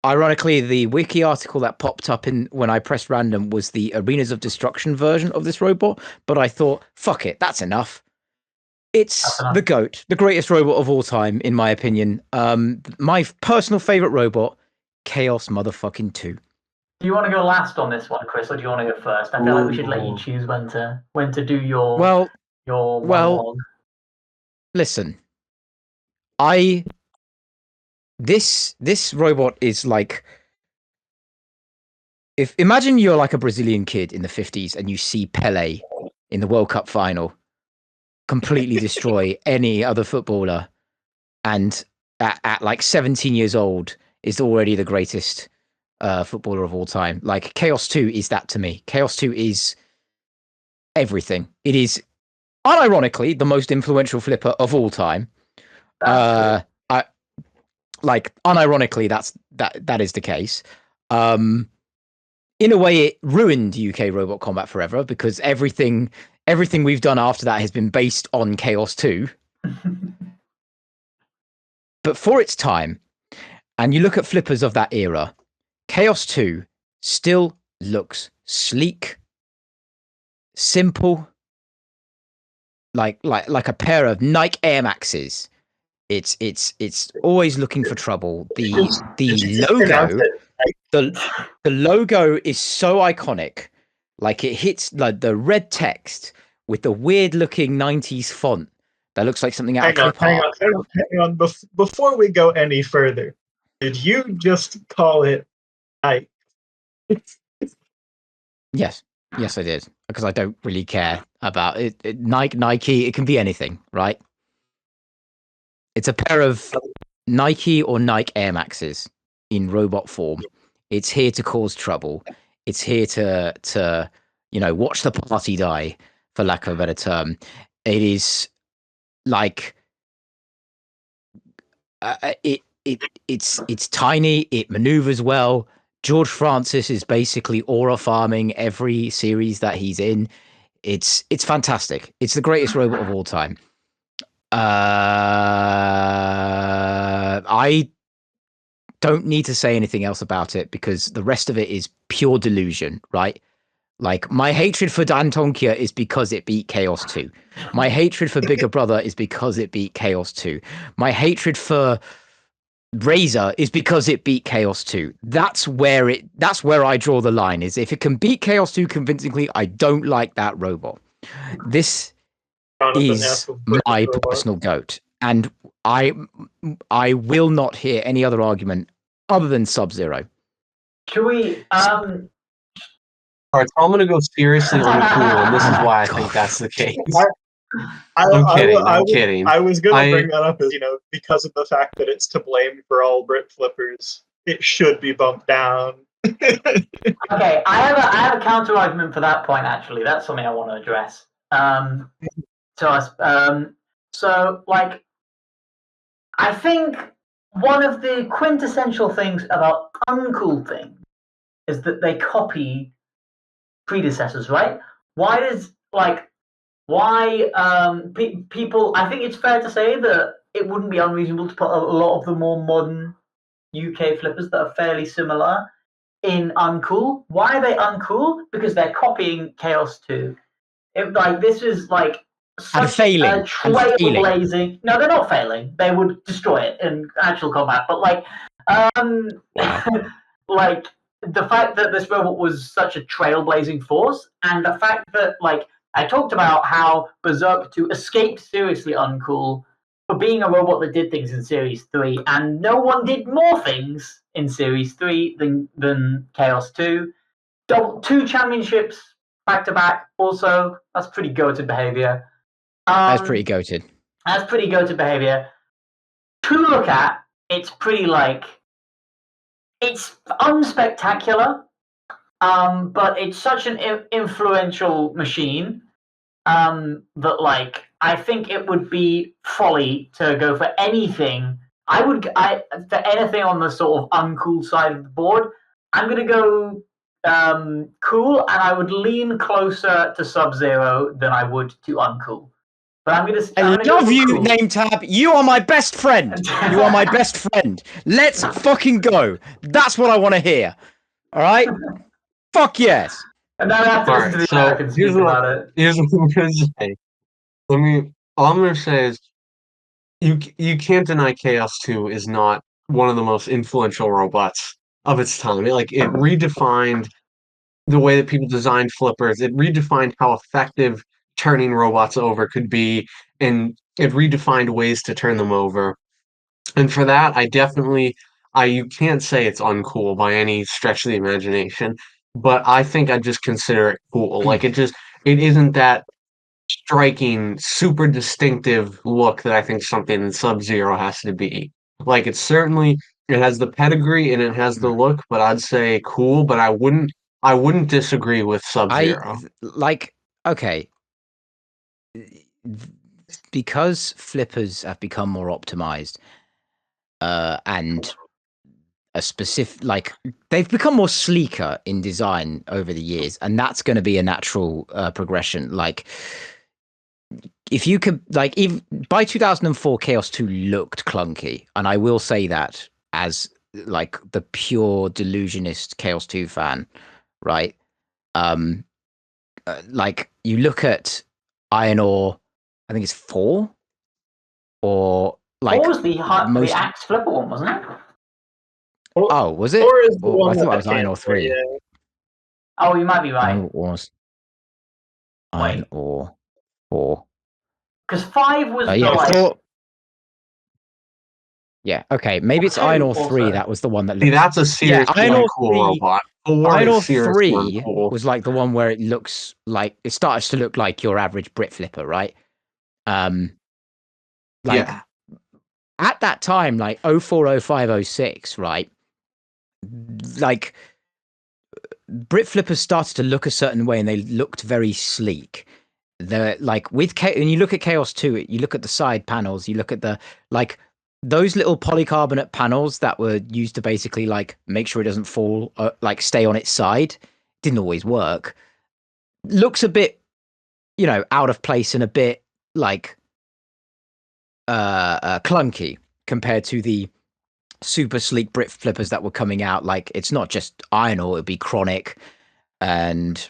Ironically, the wiki article that popped up when I pressed random was the Arenas of Destruction version of this robot, but I thought, fuck it, that's enough. It's the GOAT, the greatest robot of all time, in my opinion. My personal favorite robot, Chaos motherfucking 2. Do you want to go last on this one, Chris, or do you want to go first? I feel like we should let you choose when to do your monologue. Listen, this robot is like, imagine you're like a Brazilian kid in the 50s and you see Pelé in the World Cup final completely destroy any other footballer, and at like 17 years old is already the greatest footballer of all time. Like Chaos 2 is that to me. Chaos 2 is everything. It is unironically the most influential flipper of all time. That's I like unironically that is the case. In a way, it ruined UK robot combat forever because everything we've done after that has been based on Chaos 2. But for its time, and you look at flippers of that era, Chaos 2 still looks sleek, simple, like a pair of Nike Air Maxes. It's always looking for trouble. The logo, the logo is so iconic. Like it hits like the red text with the weird looking 90s font that looks like something out of Hang clip art. on. Before we go any further, did you just call it Nike? Yes, I did because I don't really care about it. Nike, it can be anything, right? It's a pair of Nike or Nike Air Maxes in robot form. It's here to cause trouble. It's here to watch the party die, for lack of a better term. It is like it's tiny. It maneuvers well. George Francis is basically aura farming every series that he's in. It's fantastic. It's the greatest robot of all time. I don't need to say anything else about it because the rest of it is pure delusion, right? Like my hatred for Dantonkia is because it beat Chaos 2. My hatred for Bigger Brother is because it beat Chaos 2. My hatred for Razor is because it beat Chaos 2. That's where I draw the line. Is if it can beat Chaos 2 convincingly, I don't like that robot. This is my personal GOAT, and I will not hear any other argument other than Sub-Zero. Should we? All right, so I'm going to go seriously uncool, and this is why I think that's the case. I'm kidding. I was going to bring that up as, because of the fact that it's to blame for all Brit flippers, it should be bumped down. Okay, I have a counter argument for that point. Actually, that's something I want to address. So like, I think one of the quintessential things about uncool things is that they copy predecessors, right? People, I think it's fair to say that it wouldn't be unreasonable to put a lot of the more modern UK flippers that are fairly similar in uncool. Why are they uncool? Because they're copying Chaos 2. This is like and failing. Trailblazing. No, they're not failing. They would destroy it in actual combat. But like the fact that this robot was such a trailblazing force, and the fact that I talked about how Berserk 2 escaped seriously uncool for being a robot that did things in Series 3, and no one did more things in Series 3 than Chaos 2. 2 championships back to back. Also, that's pretty goated behavior. That's pretty goated. That's pretty goated behavior. To look at, it's pretty it's unspectacular, but it's such an influential machine that I think it would be folly to go for anything. For anything on the sort of uncool side of the board, I'm gonna go cool, and I would lean closer to Sub-Zero than I would to uncool. But I love you, cool. Nametab. You are my best friend. You are my best friend. Let's fucking go. That's what I want to hear. All right? Fuck yes. And now I have to listen to the Americans speak about it. Here's what I'm going to say. All I'm going to say is you can't deny Chaos 2 is not one of the most influential robots of its time. It redefined the way that people designed flippers. It redefined how effective turning robots over could be, and it redefined ways to turn them over. And for that, you can't say it's uncool by any stretch of the imagination, but I think I'd just consider it cool. It isn't that striking, super distinctive look that I think something in Sub-Zero has to be. Like it's certainly it has the pedigree and it has the look, but I'd say cool, but I wouldn't disagree with Sub-Zero. Like, okay, because flippers have become more optimized, and a specific, like, they've become more sleeker in design over the years, and that's going to be a natural progression. Like, if you could, like, even by 2004, Chaos 2 looked clunky, and I will say that as like the pure delusionist Chaos 2 fan, right? Um, like you look at Iron Ore, I think it's 4, or like What was the most. axe flipper one, wasn't it? Oh, was it? Or is the Or I one thought with it the was Iron Ore camera, 3. yeah. Oh, you might be I right. know it was Iron Ore 4. Because 5 was the Yeah, like. 4. Yeah, okay. Maybe it's Iron Ore 3. Also. That was the one that See, looked. that's a Yeah, seriously Iron Ore cool 3. robot. 4 Iron is Ore seriously 3 cool. was like the one where it looks like it starts to look like your average Brit flipper, right? Like Yeah. at that time, like 04, 05, 06, right? Like Brit flippers started to look a certain way and they looked very sleek. They're like when you look at Chaos 2, you look at the side panels, you look at the like those little polycarbonate panels that were used to basically like make sure it doesn't fall, like stay on its side. Didn't always work. Looks a bit, out of place and a bit like clunky compared to the super sleek Brit flippers that were coming out. Like it's not just Iron Ore, it'd be Chronic and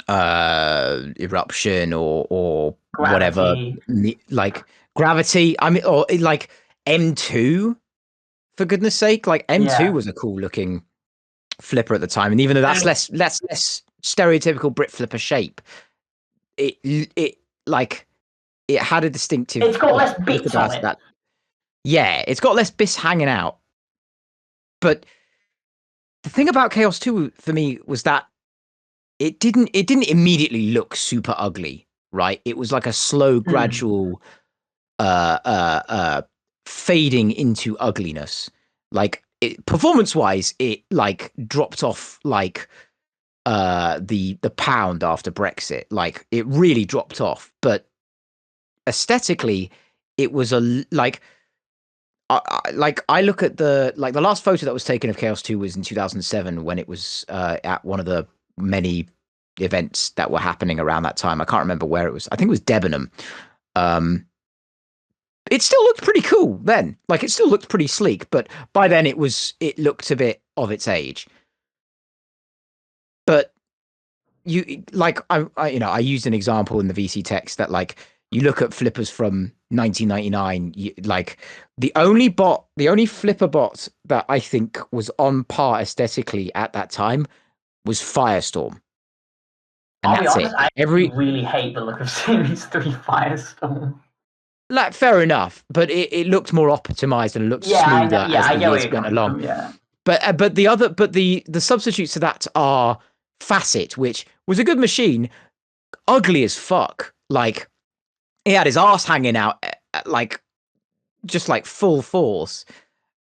Eruption or whatever, Gravity. like Gravity. I mean, or like M2, for goodness sake. Like M2 was a cool looking flipper at the time, and even though that's less stereotypical Brit flipper shape, it like it had a distinctive. It's got less look bits about on it. that. Yeah, it's got less bits hanging out. But the thing about Chaos 2 for me was that it didn't immediately look super ugly, right? It was like a slow, gradual fading into ugliness. Like performance wise, it like dropped off like the pound after Brexit. Like it really dropped off. But aesthetically, it was I look at the last photo that was taken of Chaos 2 was in 2007 when it was at one of the many events that were happening around that time. I can't remember where it was. I think it was Debenham. It still looked pretty cool then. Like it still looked pretty sleek, but by then it looked a bit of its age. But I used an example in the VC text that like you look at flippers from 1999, like the only flipper bot that I think was on par aesthetically at that time was Firestorm. And I'll be honest, I really hate the look of Series 3 Firestorm. Like fair enough, but it looked more optimized and looked smoother as the years went along. But the substitutes to that are Facet, which was a good machine, ugly as fuck. Like he had his ass hanging out, like just like full force,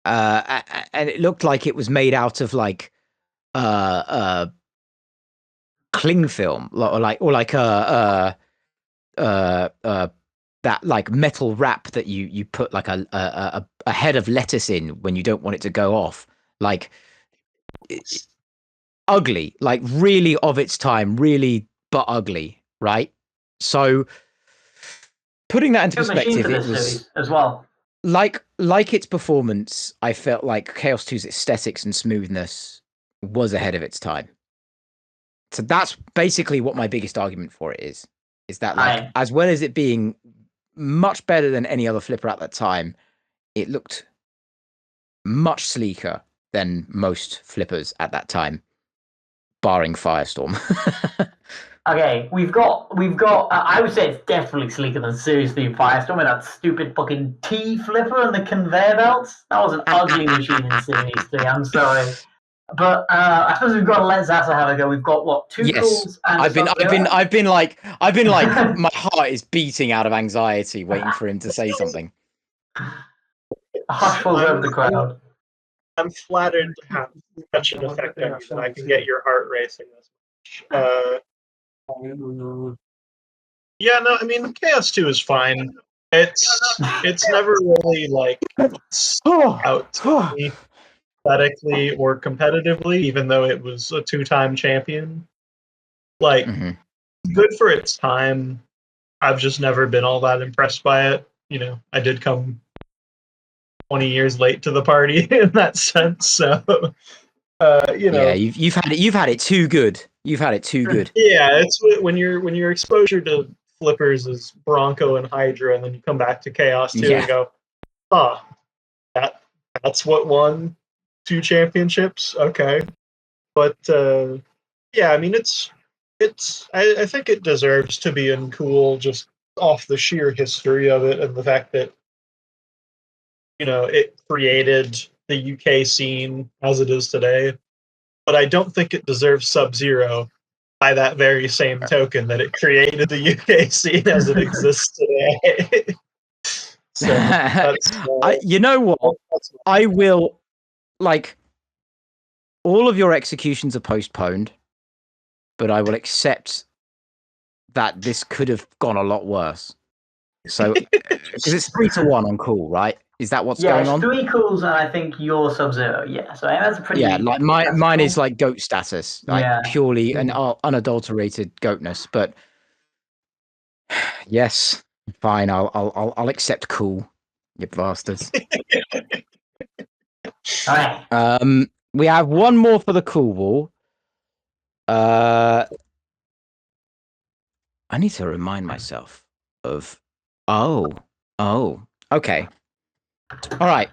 and it looked like it was made out of like cling film, or like that like metal wrap that you put like a head of lettuce in when you don't want it to go off. Like ugly, like really of its time, really but ugly, right? So putting that into perspective, it was as well. Like its performance, I felt like Chaos 2's aesthetics and smoothness was ahead of its time. So that's basically what my biggest argument for it is that like as well as it being much better than any other flipper at that time, it looked much sleeker than most flippers at that time, barring Firestorm. Okay, we've got. I would say it's definitely sleeker than Series 3 Firestorm with that stupid fucking T flipper and the conveyor belts. That was an ugly machine in Series 3. I'm sorry, but I suppose we've got to let Zasa have a go. We've got what, two calls and I've been like my heart is beating out of anxiety, waiting for him to say something. A hush falls over the crowd. I'm flattered to have such an effect on you that I can get your heart racing this much. Yeah, no, I mean Chaos 2 is fine. It's never really like out to me aesthetically or competitively, even though it was a 2-time champion. Like, good for its time. I've just never been all that impressed by it. You know, I did come 20 years late to the party in that sense, so you know. Yeah, you've had it too good. You've had it too good. Yeah, it's when your exposure to flippers is Bronco and Hydra, and then you come back to Chaos 2 and go, "Ah, that's what won 2 championships." Okay, but yeah, I mean I think it deserves to be uncool just off the sheer history of it and the fact that it created the UK scene as it is today. But I don't think it deserves Sub-Zero by that very same token that it created the UK scene as it exists today. So that's, you know what? I will, like, all of your executions are postponed, but I will accept that this could have gone a lot worse. So, because it's 3-1 on cool, right? Is that what's going on? Yeah, it's 3 cools, and I think you're Sub-Zero. Yeah, so that's a pretty. Yeah, like mine cool. is like goat status, like purely an unadulterated goatness. But yes, fine, I'll accept cool, you bastards. All right. We have one more for the cool wall. I need to remind myself of. Oh, okay. All right.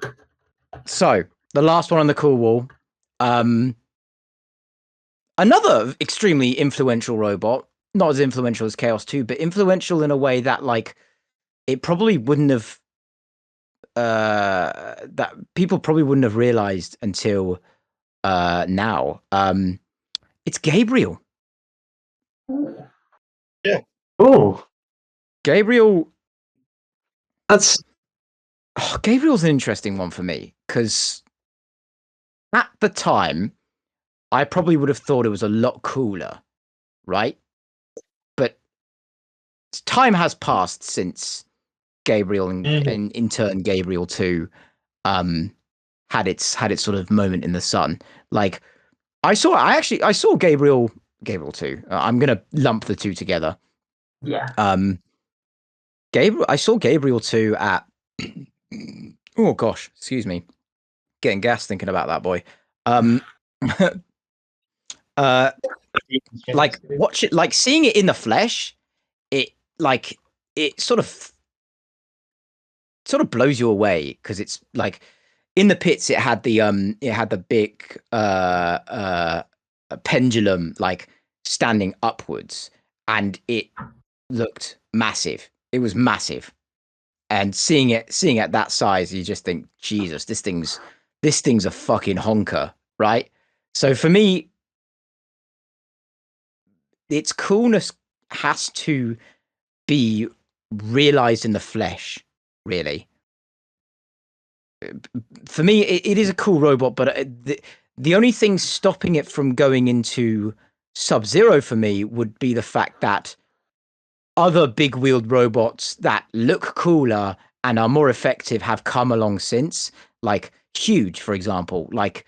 So the last one on the cool wall. Another extremely influential robot, not as influential as Chaos 2, but influential in a way that, like, it probably wouldn't have. That people probably wouldn't have realized until now. It's Gabriel. Yeah. Oh, Gabriel. Gabriel's an interesting one for me because at the time, I probably would have thought it was a lot cooler, right? But time has passed since Gabriel and in turn Gabriel 2 had its sort of moment in the sun. Like I saw Gabriel 2. I'm gonna lump the two together. Yeah. I saw Gabriel 2 at oh gosh, excuse me. Getting gas thinking about that boy. Like watch it, like seeing it in the flesh, it sort of blows you away because it's like in the pits it had the big pendulum like standing upwards and it looked massive. It was massive. And seeing it at that size, you just think, Jesus, this thing's a fucking honker, right? So for me, its coolness has to be realized in the flesh, really. For me, it is a cool robot, but the only thing stopping it from going into Sub-Zero for me would be the fact that other big wheeled robots that look cooler and are more effective have come along since, like Huge, for example. Like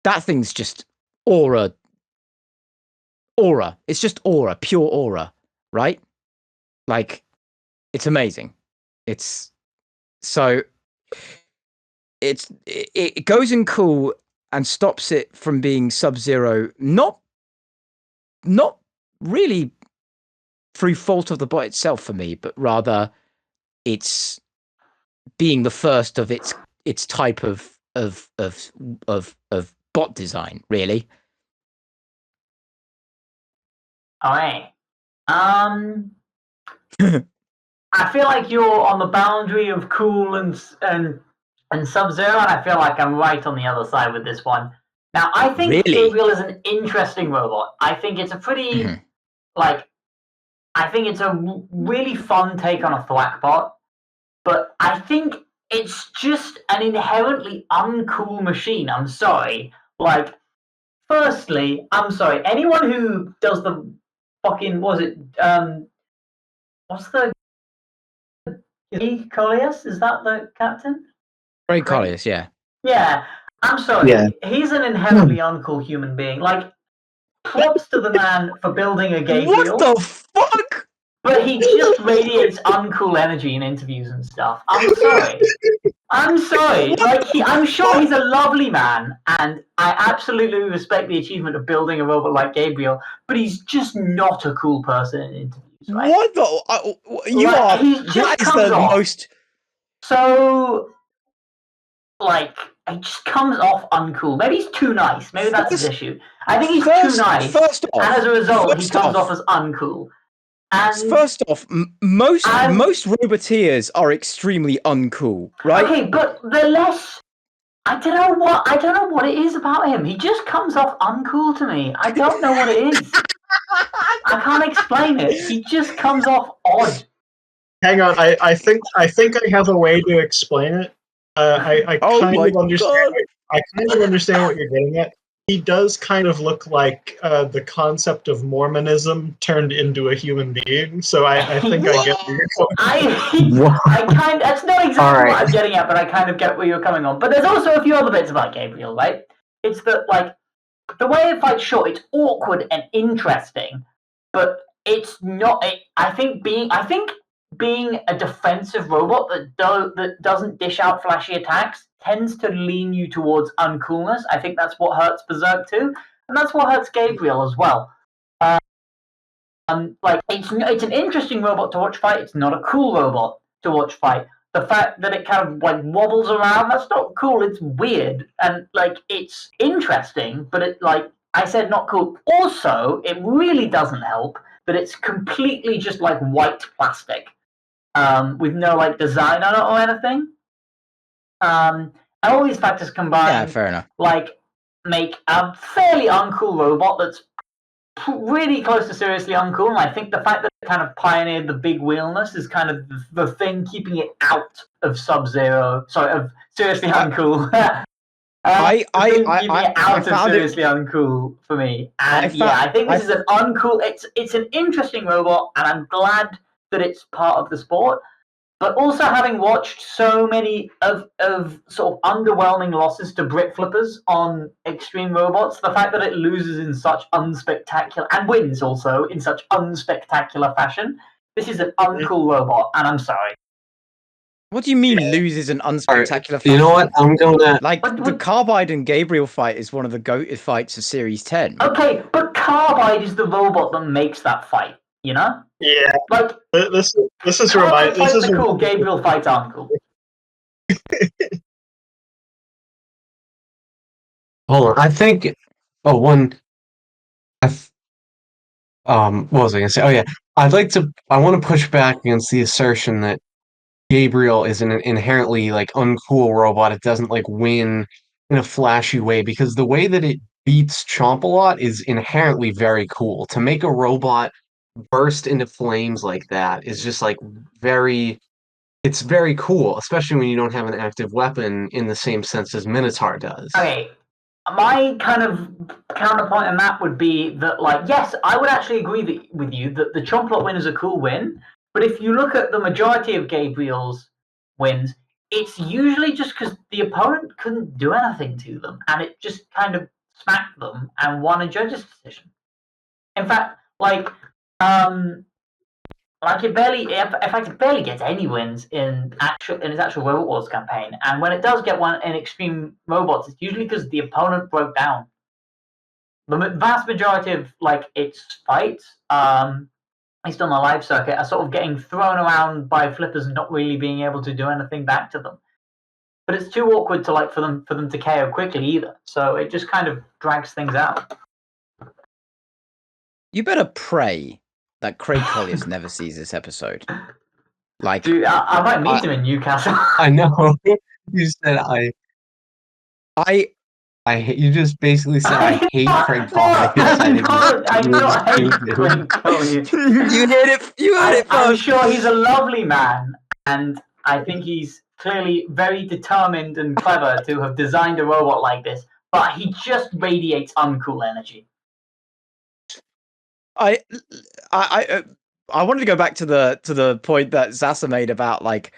that thing's just aura. It's just aura, pure aura, right? Like it's amazing. It goes in cool and stops it from being Sub-Zero, not really through fault of the bot itself for me, but rather it's being the first of its type of bot design, really. All right. I feel like you're on the boundary of cool and Sub-Zero, and I feel like I'm right on the other side with this one. Now, I think Really? Gabriel is an interesting robot. I think it's a pretty, I think it's a really fun take on a thwack bot, but I think it's just an inherently uncool machine. I'm sorry. Like, firstly, I'm sorry. Anyone who does the fucking what's the Colliers? Is that the captain? Ray Colliers, yeah. Yeah. I'm sorry. Yeah. He's an inherently uncool human being. Like, props to the man for building a Gabriel. What the fuck? But he just radiates uncool energy in interviews and stuff. I'm sorry. I'm sorry. Like, I'm sure he's a lovely man, and I absolutely respect the achievement of building a robot like Gabriel, but he's just not a cool person in interviews, right? What the? You Like, are. he just That is comes the off most. So, like, it just comes off uncool. Maybe he's too nice. Maybe that's his issue. I think he's too nice, First off, and as a result, he first comes off- off as uncool. And First off, most roboteers are extremely uncool, right? okay, but the less I don't know what it is about him. He just comes off uncool to me. I don't know what it is. I can't explain it. He just comes off odd. Hang on, I think I have a way to explain it. I Oh kind my of understand. God. I kind of understand what you're getting at. He does kind of look like the concept of Mormonism turned into a human being. So I think I get where you're coming. That's not exactly what I'm getting at, but I kind of get where you're coming on. But there's also a few other bits about Gabriel, right? It's that, like, the way it fights, sure, it's awkward and interesting, but it's not. I think being a defensive robot that doesn't dish out flashy attacks tends to lean you towards uncoolness. I think that's what hurts Berserk too, and that's what hurts Gabriel as well. Like, it's an interesting robot to watch fight. It's not a cool robot to watch fight. The fact that it kind of like wobbles around, that's not cool. It's weird, and like, it's interesting, but it, like I said, not cool. Also, it really doesn't help that it's completely just like white plastic, with no like design on it or anything. And all these factors combined, Yeah, fair enough. like, make a fairly uncool robot that's really close to seriously uncool. And I think the fact that it kind of pioneered the big wheelness is kind of the thing keeping it out of Sub-Zero. Sorry, of seriously uncool. I found seriously uncool for me. And I think this is an uncool. It's an interesting robot, and I'm glad that it's part of the sport. But also, having watched so many of sort of underwhelming losses to Brit Flippers on Extreme Robots, the fact that it loses in such unspectacular, and wins also in such unspectacular fashion, this is an uncool robot, and I'm sorry. What do you mean loses an unspectacular fashion? You know what? I'm gonna like the Carbide and Gabriel fight is one of the GOAT fights of Series 10. Okay, but Carbide is the robot that makes that fight. You know? Yeah. Like, this is remind. This is cool. Gabriel fights aren't cool. hold on. I think. Oh, one. What was I gonna say? Oh yeah, I want to push back against the assertion that Gabriel is an inherently like uncool robot. It doesn't like win in a flashy way, because the way that it beats Chomp-a-Lot is inherently very cool. To make a robot burst into flames like that is just like it's very cool, especially when you don't have an active weapon in the same sense as Minotaur does. Okay, my kind of counterpoint on that would be that, like, yes, I would actually agree with you that the Chomp-a-Lot win is a cool win, but if you look at the majority of Gabriel's wins, it's usually just because the opponent couldn't do anything to them, and it just kind of smacked them and won a judge's decision. In fact, it barely gets any wins in its actual Robot Wars campaign, and when it does get one in Extreme Robots, it's usually because the opponent broke down. The vast majority of its fights, at least on the live circuit, are sort of getting thrown around by flippers and not really being able to do anything back to them. But it's too awkward to for them to KO quickly either, so it just kind of drags things out. You better pray that Craig Colliers never sees this episode. Like, dude, I might meet him in Newcastle. I know. You said you just basically said I hate Craig Colliers. I hate Craig Colliers. You heard it I'm first. sure he's a lovely man, and I think he's clearly very determined and clever to have designed a robot like this, but he just radiates uncool energy. I wanted to go back to the point that Sasa made about like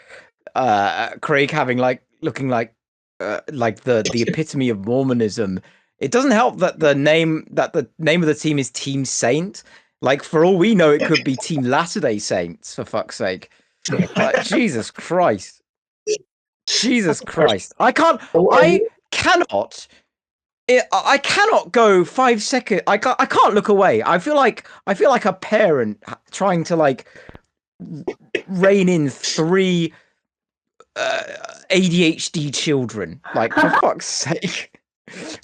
Craig having like looking like the epitome of Mormonism. It doesn't help that the name of the team is Team Saint. Like, for all we know, it could be Team Latter-day Saints, for fuck's sake. Like, Jesus Christ. Jesus Christ. I cannot go 5 seconds. I can't look away. I feel like a parent trying to like rein in 3 ADHD children. Like, for fuck's sake.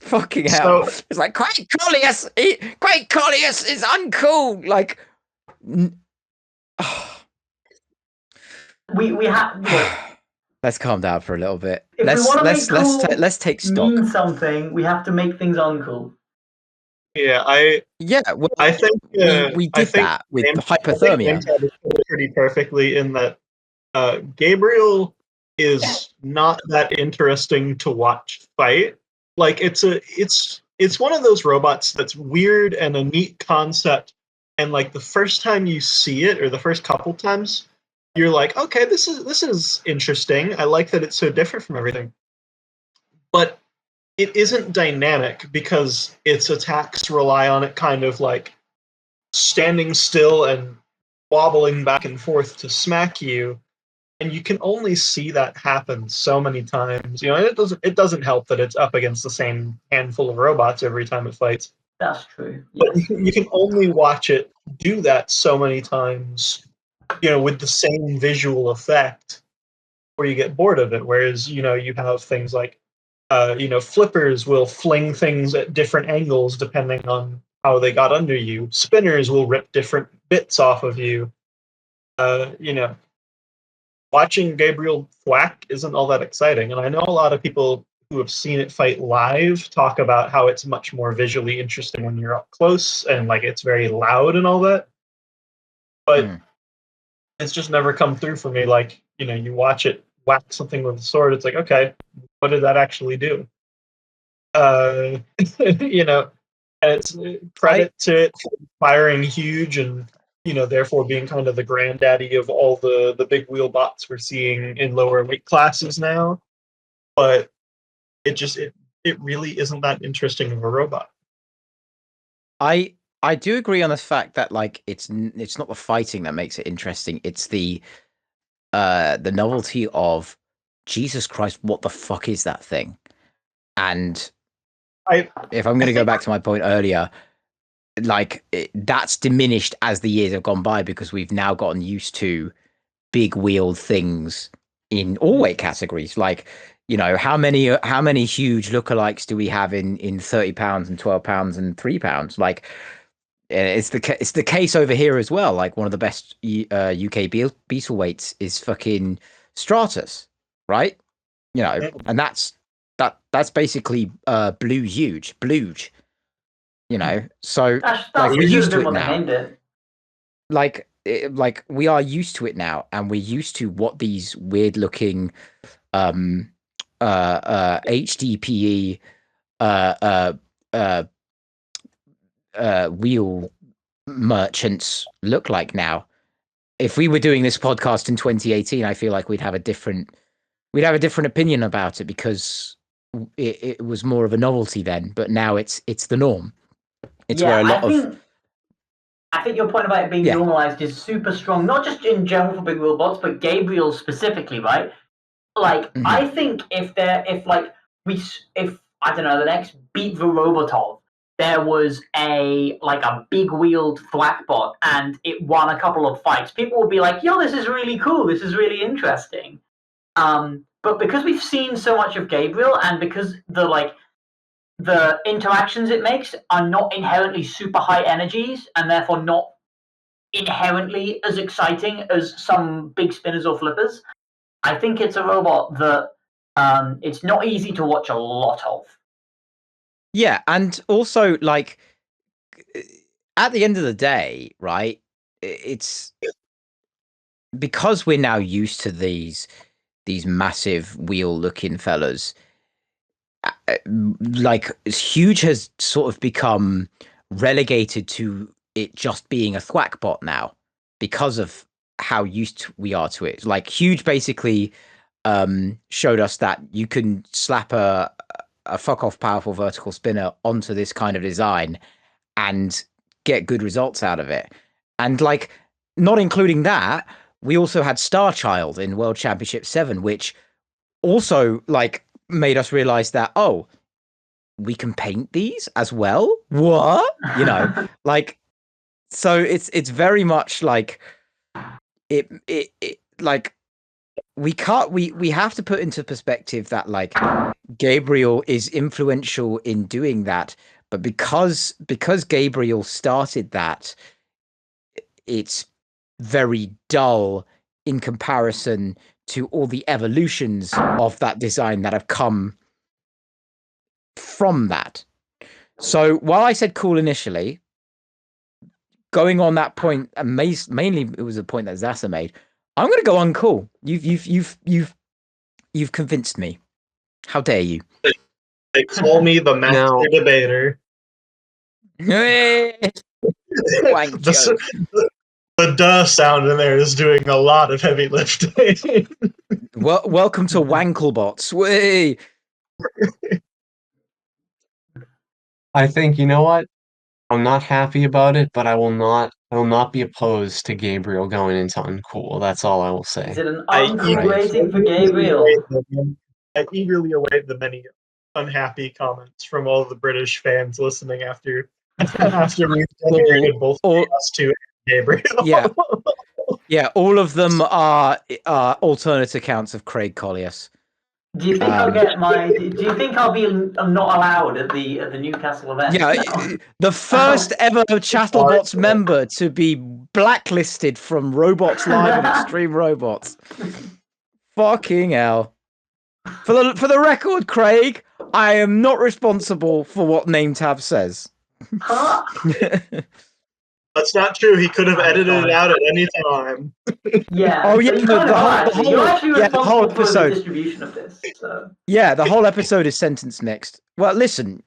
Fucking hell. So- It's like, Great Collius is uncool. Like, We have. Look, let's calm down for a little bit. if we want to make cool Let's take stock. mean something, we have to make things uncool. Yeah, Well, I think we did that with hypothermia. I think Nametab is pretty perfectly in that Gabriel is not that interesting to watch fight. Like, it's one of those robots that's weird and a neat concept, and like the first time you see it, or the first couple times, you're like, okay, this is interesting. I like that it's so different from everything. But it isn't dynamic because its attacks rely on it kind of like standing still and wobbling back and forth to smack you. And you can only see that happen so many times. You know, and it doesn't help that it's up against the same handful of robots every time it fights. That's true. But you can only watch it do that so many times, you know, with the same visual effect, where you get bored of it. Whereas, you know, you have things like, you know, flippers will fling things at different angles depending on how they got under you. Spinners will rip different bits off of you. You know, watching Gabriel thwack isn't all that exciting. And I know a lot of people who have seen it fight live talk about how it's much more visually interesting when you're up close and like it's very loud and all that. But it's just never come through for me. Like, you know, you watch it whack something with a sword, it's like, okay, what did that actually do? You know, and it's credit to it for firing huge and, you know, therefore being kind of the granddaddy of all the big wheel bots we're seeing in lower weight classes now. But it really isn't that interesting of a robot. I do agree on the fact that like it's not the fighting that makes it interesting. It's the novelty of Jesus Christ, what the fuck is that thing? And if I'm going to go back to my point earlier, like that's diminished as the years have gone by because we've now gotten used to big wheeled things in all weight categories. Like, you know, how many huge lookalikes do we have in 30 pounds and 12 pounds and 3 pounds? Like, it's the case over here as well. Like, one of the best UK beetle weights is fucking Stratus, right? You know, and that's basically blue huge. You know, so That's like we're used to it what they now. named it. Like we are used to it now, and we're used to what these weird looking HDPE wheel merchants look like now. If we were doing this podcast in 2018, I feel like we'd have a different opinion about it because it was more of a novelty then, but now it's the norm. It's where a lot of I think your point about it being normalized is super strong, not just in general for big wheel bots, but Gabriel specifically, right? Like, I think if I don't know, the next Beat the Robotov, there was a big wheeled thwack bot and it won a couple of fights, people would be like, yo, this is really cool, this is really interesting. But because we've seen so much of Gabriel and because the interactions it makes are not inherently super high energies and therefore not inherently as exciting as some big spinners or flippers, I think it's a robot that it's not easy to watch a lot of. Yeah, and also, like, at the end of the day, right, it's because we're now used to these these massive wheel-looking fellas. Like Huge has sort of become relegated to it just being a thwack bot now because of how used we are to it. Like Huge basically showed us that you can slap a fuck off powerful vertical spinner onto this kind of design and get good results out of it. And like, not including that, we also had Star Child in World Championship 7, which also like made us realize that, oh, we can paint these as well. What? You know, like, so it's very much like it like we have to put into perspective that like Gabriel is influential in doing that, but because Gabriel started that, it's very dull in comparison to all the evolutions of that design that have come from that. So while I said cool initially, going on that point, and mainly it was a point that Zasa made, I'm going to go uncool. You've convinced me. How dare you? They call me the master Now- debater. Wank joke. The duh sound in there is doing a lot of heavy lifting. Welcome to Wanklebots. Way. I think, you know what? I'm not happy about it, but I will not be opposed to Gabriel going into uncool. That's all I will say. Is it an I uncool rating for Gabriel? I eagerly await the many unhappy comments from all the British fans listening after we've denigrated both us two and Gabriel. Yeah, all of them are alternate accounts of Craig Colliers. Do you think I'll get my? Do you think I'm not allowed at the Newcastle event? Yeah, the first ever ChattleBots member to be blacklisted from Robots Live and Extreme Robots. Fucking hell. For the record, Craig, I am not responsible for what Nametab says. Huh? That's not true. He could have edited it out at any time. Yeah. Oh, yeah, so you kind of are, actually. You're actually the whole responsible for the episode. distribution of this. So. Yeah, the whole episode is sentence mixed. Well, listen.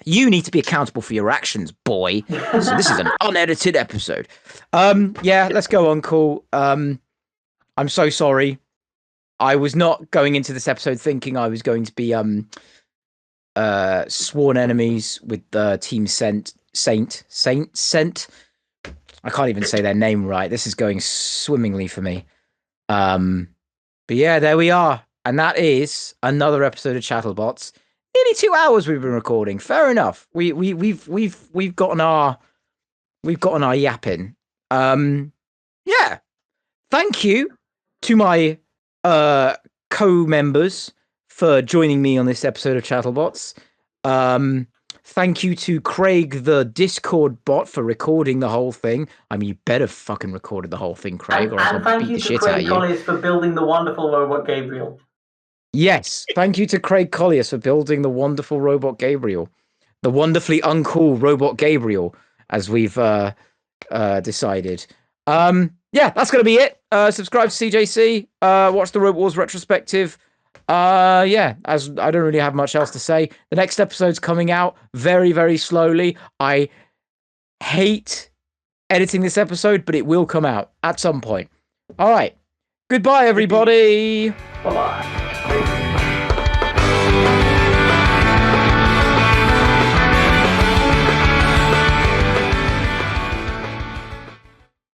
You need to be accountable for your actions, boy. So this is an unedited episode. Yeah, let's go on, cool. I'm so sorry. I was not going into this episode thinking I was going to be sworn enemies with Team Saint. I can't even say their name right. This is going swimmingly for me. But yeah, there we are. And that is another episode of ChattleBots. Nearly 2 hours we've been recording. Fair enough. We've gotten our yapping. Yeah. Thank you to my co-members for joining me on this episode of ChattleBots. Thank you to Craig, the Discord bot, for recording the whole thing. I mean, you better fucking recorded the whole thing, Craig, or I'll beat the shit out of you. And thank you to Craig Colliers for building the wonderful robot Gabriel. Yes, thank you to Craig Colliers for building the wonderful robot Gabriel. The wonderfully uncool robot Gabriel, as we've decided. Yeah, that's going to be it. Subscribe to CJC. Watch the Robot Wars retrospective. Yeah, as I don't really have much else to say. The next episode's coming out very, very slowly. I hate editing this episode, but it will come out at some point. All right. Goodbye, everybody. Bye-bye.